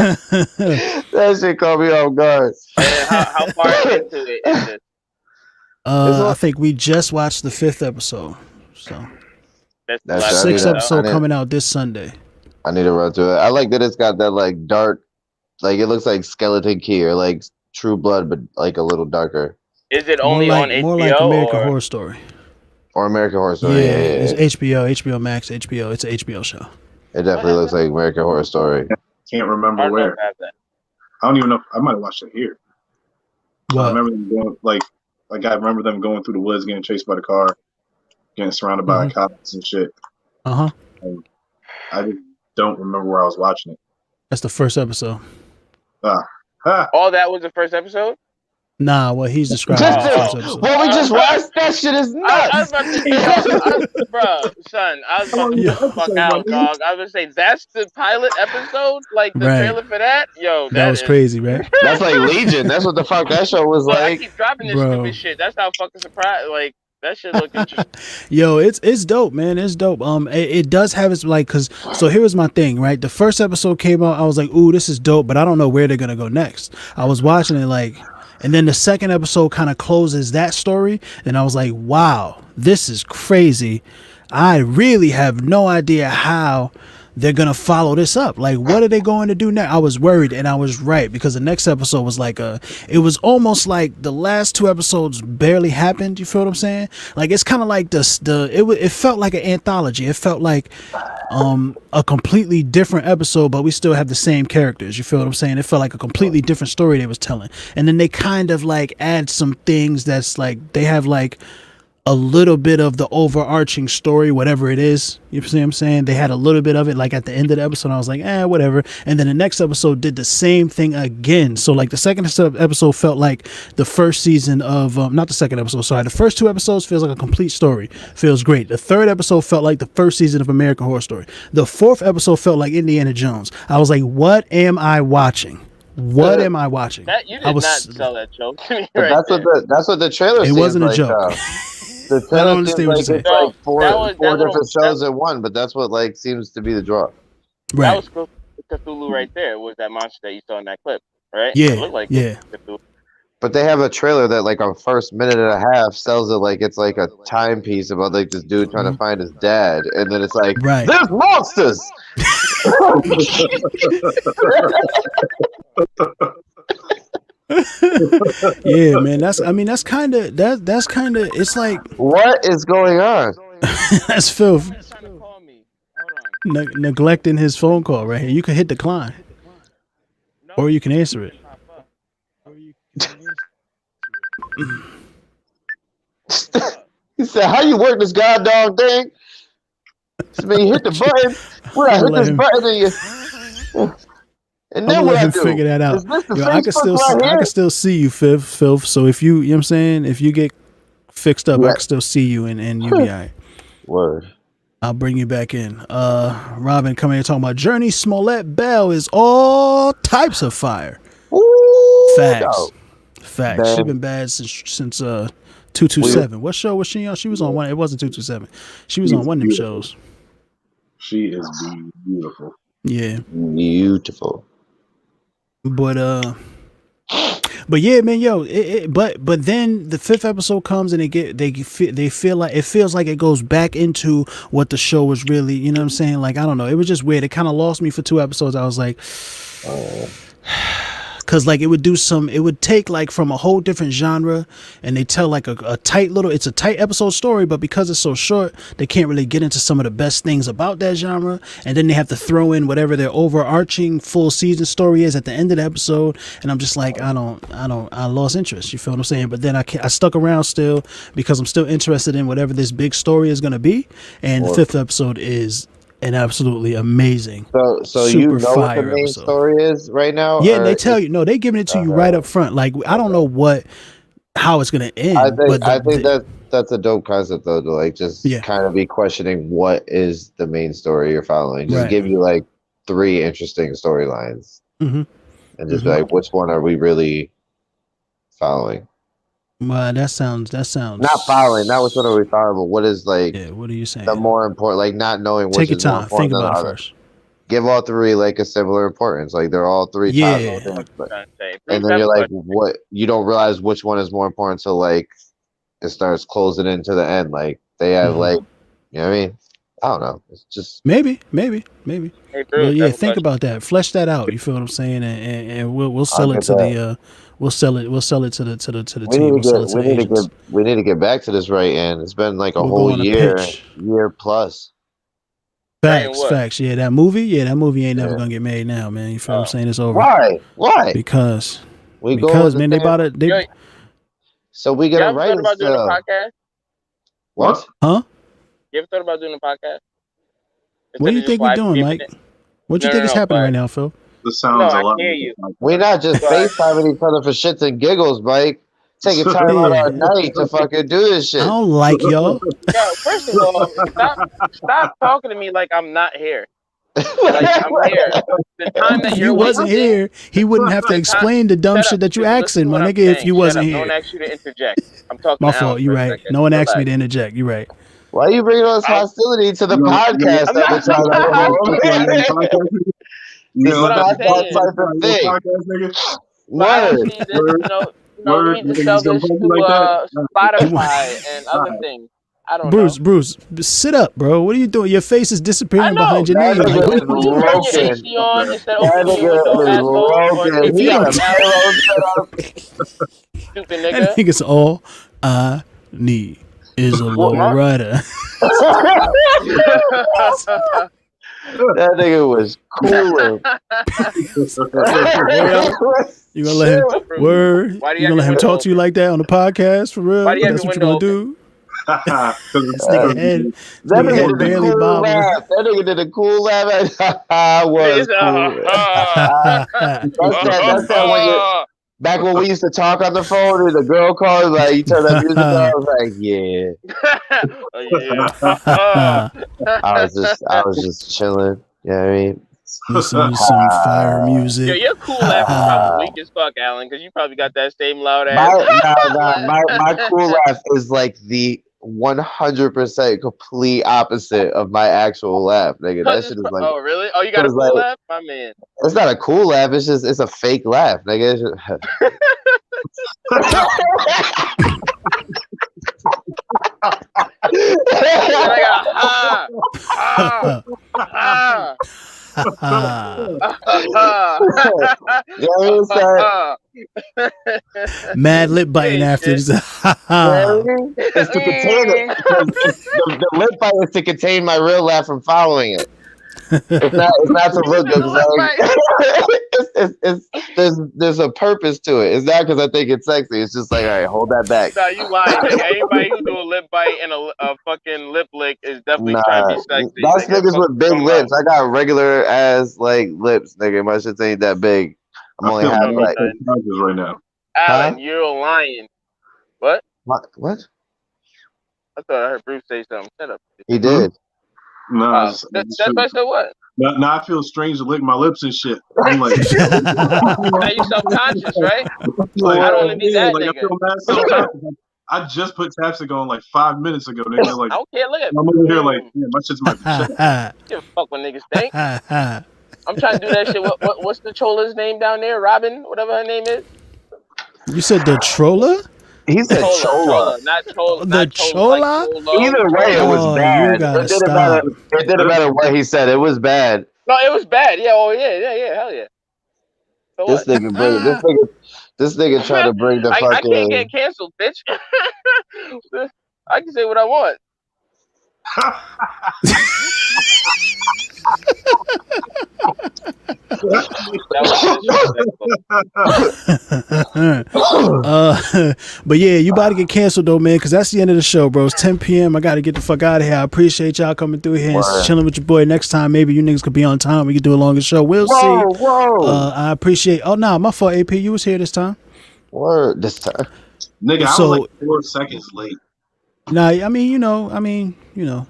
That shit caught me off guard. And how far into it is this? I think we just watched the 5th episode. So That's the That's last it. 6th I episode need- coming out this Sunday. I need to run through it. I like that it's got that like dark, like it looks like Skeleton Key or like True Blood, but like a little darker. Is it only on HBO more like American or? Horror Story. Or American Horror Story. Yeah, It's HBO Max, HBO. It's an HBO show. It definitely looks like American Horror Story. Can't I remember don't know where. if I have that. I don't even know. If, I might have watched it here. I What? remember them going like I remember them going through the woods, getting chased by the car, getting surrounded by cops and shit. Uh huh. I just don't remember where I was watching it. That's the first episode. All that was the first episode? Nah, what he's describing is the first episode. What we just watched, that shit is I was nuts. about to say, bro, son, I was about to Yeah. fuck out, dog. I was gonna say that's the pilot episode, like the Right. trailer for that. Yo, That was is- crazy, right? That's like Legion. That's what the fuck that show was Bro, I like. keep dropping this Bro. stupid shit. That's how fucking surprised. Like that shit look interesting. Yo, it's dope, man. It's dope. It does have its like, cause so here was my thing, right? The first episode came out, I was like, ooh, this is dope, but I don't know where they're gonna go next. I was watching it like, and then the second episode kind of closes that story, and I was like, wow, this is crazy. I really have no idea how they're gonna follow this up. Like, what are they going to do now? I was worried, and I was right, because the next episode was like it was almost like the last 2 episodes barely happened. You feel what I'm saying? Like, it's kind of like it felt like an anthology. It felt like a completely different episode, but we still have the same characters. You feel what I'm saying? It felt like a completely different story they was telling, and then they kind of like add some things that's like they have like a little bit of the overarching story, whatever it is. You see what I'm saying? They had a little bit of it like at the end of the episode. I was like, whatever. And then the next episode did the same thing again. So like the second episode felt like the first season of, not the second episode, sorry. The first 2 episodes feels like a complete story. Feels great. The third episode felt like the first season of American Horror Story. The 4th episode felt like Indiana Jones. I was like, what am I watching? What am I watching? That you did I was, not sell that show to me But right that's what the trailer. It seems wasn't a like, joke. The I trailer don't seems understand what like you're it's saying. like four that different little- shows in one, but that's what like seems to be the draw. That Right. was Cthulhu right there. Was that monster that you saw in that clip? Right? Yeah, It looked like yeah. Cthulhu. But they have a trailer that like on first minute and a half sells it like it's like a timepiece about like this dude trying to find his dad, and then it's like Right. there's monsters. Yeah, man. That's kind of it's like What is going on? that's filth. Trying to call me. Hold on. Neglecting his phone call right here. You can hit decline, or you can answer it. He said, "How you work this goddamn thing?" I mean, you hit the button. When I I'm hit gonna this let him- button, and you. And I'm then gonna what let I him do? figure that out. Is this the Yo, I can Facebook still right I here? can still see you, filth. So if you know what I'm saying, if you get fixed up, I Yeah. can still see you and you'll be all right. Word. I'll bring you back in. Robin coming here talking about Journey Smollett Bell is all types of fire. Ooh, Facts. yo. Facts. Bad. She's been bad since 227. What show was she on? She was on one. It wasn't 227. She was on one of them shows. She is beautiful. Yeah. Beautiful. But But yeah, man, yo, but then the 5th episode comes and they feel like it feels like it goes back into what the show was really. You know what I'm saying? Like I don't know, it was just weird. It kind of lost me for 2 episodes. I was like. Cause like it would take like from a whole different genre and they tell like a tight it's a tight episode story, but because it's so short, they can't really get into some of the best things about that genre. And then they have to throw in whatever their overarching full season story is at the end of the episode. And I'm just like, I lost interest. You feel what I'm saying? But then I stuck around still because I'm still interested in whatever this big story is going to be. And the 5th episode is an absolutely amazing, so super you know what the fire main episode. story is right now? Yeah, and they tell you. No, they giving it to you right up front. Like I don't know how it's gonna end. I think that's a dope concept though, to like just kind of be questioning what is the main story you're following. Just give you like 3 interesting storylines, and just be like, which one are we really following? Well, that sounds not following. Not which one are we following, but what is like? Yeah, what are you saying? The more important, like not knowing which Take your is more time. important Think than the about it other. first. Give all 3 like a similar importance. Like they're all 3 Yeah. top. And then you're like, what? You don't realize which one is more important until like it starts closing into the end. Like they have like, you know what I mean? I don't know. It's just maybe. Hey, Well, yeah, think about that. Flesh that out. You feel what I'm saying? And we'll sell it to the we'll sell it to the team. We need to get back to this right end. It's been like a We'll go whole on a year pitch. plus. Facts. Yeah, that movie ain't never gonna get made now, man. You feel what I'm saying? It's over. Why? Because man, they bought it. So we gonna write thought about doing a podcast? What? Huh? You ever thought about doing a podcast? What do you think we're doing, Mike? What do you think is happening right now, Phil? This sounds a lot. I hear you. We're not just FaceTiming each other for shits and giggles, Mike. Taking time out our night to fucking do this shit. I don't like y'all. Yo, first of all, stop talking to me like I'm not here. Like I'm here. The time that If you wasn't here, he wouldn't have to explain the dumb shit that you asking, my nigga. If you wasn't here, no one asked you to interject. I'm talking. My fault. You right. No one asked me to interject. You right. Why are you bringing all this hostility to the podcast that we're trying to hold? This is not that type of thing. Word. We need to sell this to Spotify and other things. I don't know. Bruce, sit up, bro. What are you doing? Your face is disappearing behind your name. Like, what Would you turn your AC on instead of opening your window, asshole? Stupid nigga. I think it's all I need is a low rider. That nigga was cool. You gonna let him word? You gonna let him talk to you like that on the podcast for real? That's what you gonna do? That nigga barely cool laugh. That nigga did a cool laugh. Was cool. That's that when you, back when we used to talk on the phone and the girl called, like you turn that music on, I was like, yeah. I was just chilling. You know what I mean? Listen to some fire music. Yo, your cool laugh is probably weak as fuck, Alan, because you probably got that same loud ass. My cool laugh is like the 100% complete opposite of my actual laugh, nigga. That shit is like. Oh really? Oh, you got a cool laugh, my man. It's not a cool laugh. It's a fake laugh, nigga. Mad lip biting after this. It's to contain it. The lip bite is to contain my real laugh from following it. It's not to look good. There's a purpose to it. It's not because I think it's sexy. It's just like, all right, hold that back. Nah, you lying. Nigga. Anybody who do a lip bite and a fucking lip lick is definitely trying to be sexy. That's niggas with big lips. I got regular ass like lips, nigga. My shit ain't that big. I'm only half like right now. Alan, you're lying. What? What? I thought I heard Bruce say something. Shut up. He did. No, that's what? Now I feel strange to lick my lips and shit. I'm like, now you self-conscious, right? Like, I don't want to be that like, nigga. I feel mad self-conscious. I just put chapstick on like 5 minutes ago. Nigga, like, I don't care. Look at I'm over here like, yeah, my shit's my shit. Give a fuck what niggas think. I'm trying to do that shit. What's the chola's name down there? Robin, whatever her name is. You said the troller? He said Chola. Not Chola. The Not Chola. Like Chola? Cholo, Either way, it was Oh, bad. you gotta It didn't matter. stop. It didn't matter what he said. It was bad. No, it was bad. Yeah. Oh yeah. Hell yeah. So This what? nigga bring this nigga try to bring the I can't fucking. get canceled, bitch. I can say what I want. But yeah, you about to get canceled though, man, because that's the end of the show, bro. It's 10 p.m. I got to get the fuck out of here. I appreciate y'all coming through here and chilling with your boy. Next time, maybe you niggas could be on time. We could do a longer show. We'll see. Whoa. I appreciate. Oh, nah, my fault, AP. You was here this time. Word this time. Nigga, I So- was like 4 seconds late. Nah, I mean, you know.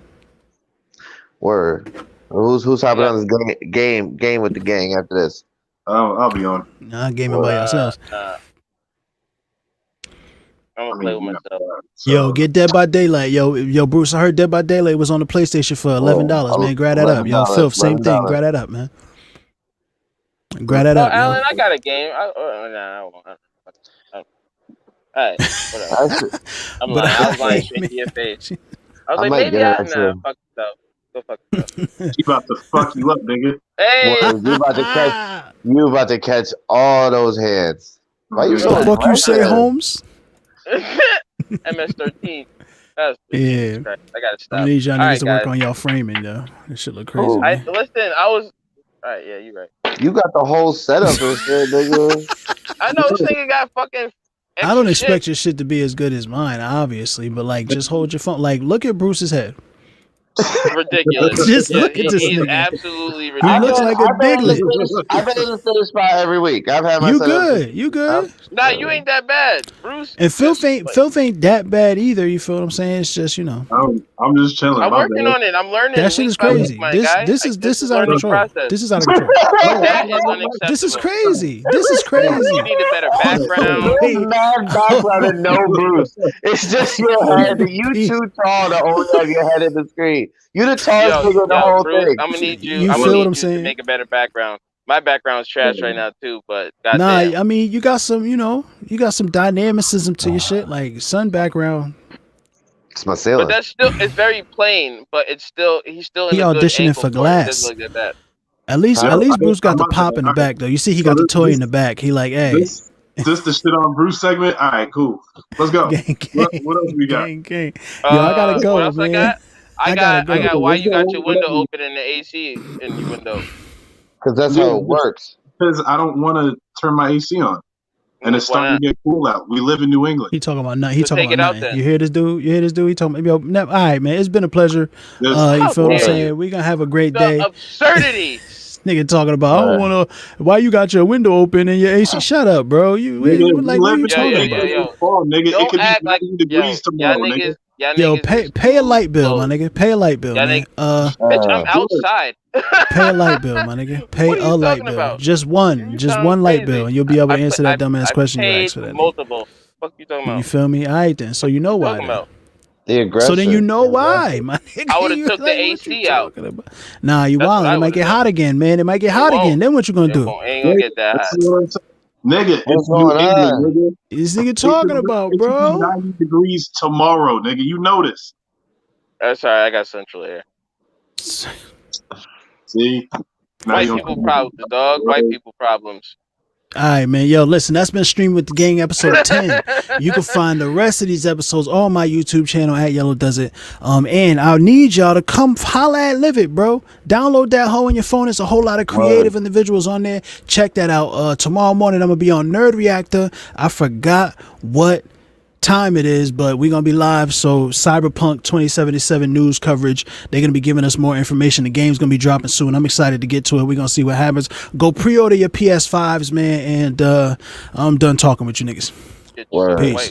Word. Who's hopping on this game with the gang after this? I'll be on. Nah, gaming by yourselves. I'm gonna play with myself. Yo, get Dead by Daylight. Yo, Bruce, I heard Dead by Daylight was on the PlayStation for $11, man. Grab that up. Yo, Filth, same thing. Grab that up, man. Grab that up, Alan, yo. I got a game. I won't. Alright, whatever. I'm lying. I was lying straight to your face. I was like, might maybe get it nah, actually. fuck yourself. Go fuck yourself. She about to fuck you up, nigga. Hey! Word, you about to catch all those hands. Why you What so the fuck you say, aggressive? Holmes? MS-13. That's Yeah. Christ. I gotta stop. I need y'all niggas Alright, to work guys. on y'all framing, though. This shit look crazy. Ooh. man. Listen, I was... Alright, yeah, you right. You got the whole setup and shit, nigga. I know this nigga got fucking... I don't extra expect shit. your shit to be as good as mine, obviously, but like, just hold your phone. Like, look at Bruce's head. Ridiculous. Just look at this he's nigga. absolutely He ridiculous. looks like a I've been in diglet. the same spot every week. I've had my You setup. good? You good? Nah, you ain't that bad, Bruce. And Filth ain't that bad either. You feel what I'm saying? It's just, you know, I'm just chilling. I'm my working bad. on it. I'm learning. that shit week is by week, crazy. my This guy. this is out of learning control. process. This is out of control. That is unacceptable. This is crazy. This is crazy. You need a better background. There's mad background and no Bruce. It's just your head. You too tall to only have your head in the screen. You the tallest nigga in the whole Bruce, thing. I'm gonna need you. You I'm feel gonna what need I'm you saying? to make a better background. My background's trash right now too, but Nah, goddamn. I mean, you got some, you know, you got some dynamicism to your shit. Like sun background. It's my ceiling. But that's still it's very plain, but it's still he's still in He a good auditioning angle for it. It Glass. doesn't look that bad. At least Bruce got the pop in the Alright. back though. You see, he So got the this- toy this- in the back. He like, hey, This the shit on Bruce segment? All right, cool. Let's go. gang, What else we got? gang. Yo, I gotta go, what else man. I gotta got go. why you got your window open and the AC in your window. Because that's how it works. Because I don't want to turn my AC on. And it's Why starting not? to get cool out. We live in New England. He talking about nothing. He So talking take about it out nothing. then. You hear this dude? He talking. Yo, all right, man. It's been a pleasure. Yes. You feel what I'm dare saying? We gonna have a great The day. absurdity. Nigga talking about, I don't want to. Why you got your window open and your AC? Shut up, bro. You Nigga, we like what are live you in talking yo, about? yo. fall, nigga. It Don't could be act like 90 degrees tomorrow, nigga. Yo, niggas pay a light bill, my nigga. Pay a light bill, Y'all man. bitch, I'm outside. Pay a light bill, my nigga. Pay What are a you light talking bill. about? Just You one sound light crazy. bill, and you'll be able to answer that dumbass I question you paid asked for that. Nigga. multiple. Fuck you talking You about? feel me? All right then. So you know why? Talking Then. about? The aggression. So then you know why, my nigga. I would've You took the like, what AC you out. talking about? Nah, you That's what wildin'. I It might would've get done. hot again, man. It might get hot won't. again. Then what you gonna do? Ain't gonna get that hot. That's what I'm saying. Nigga, What's it's New going England, on? nigga. This nigga talking about, It could be bro? 90 degrees tomorrow, nigga. You know this. That's all right. I got central air. See? Now White you don't- people problems, dog. White people problems. All right, man. Yo, listen, that's been Stream with the Gang episode 10. You can find the rest of these episodes on my YouTube channel at Yellow Does It. And I need y'all to come holla at Livit, bro. Download that hoe on your phone. There's a whole lot of creative individuals on there. Check that out. Tomorrow morning, I'm going to be on Nerd Reactor. I forgot what time it is, but we're gonna be live. So Cyberpunk 2077 news coverage, they're gonna be giving us more information. The game's gonna be dropping soon. I'm excited to get to it. We're gonna see what happens. Go pre-order your PS5s, man, and I'm done talking with you niggas. Get you Word. some Peace. white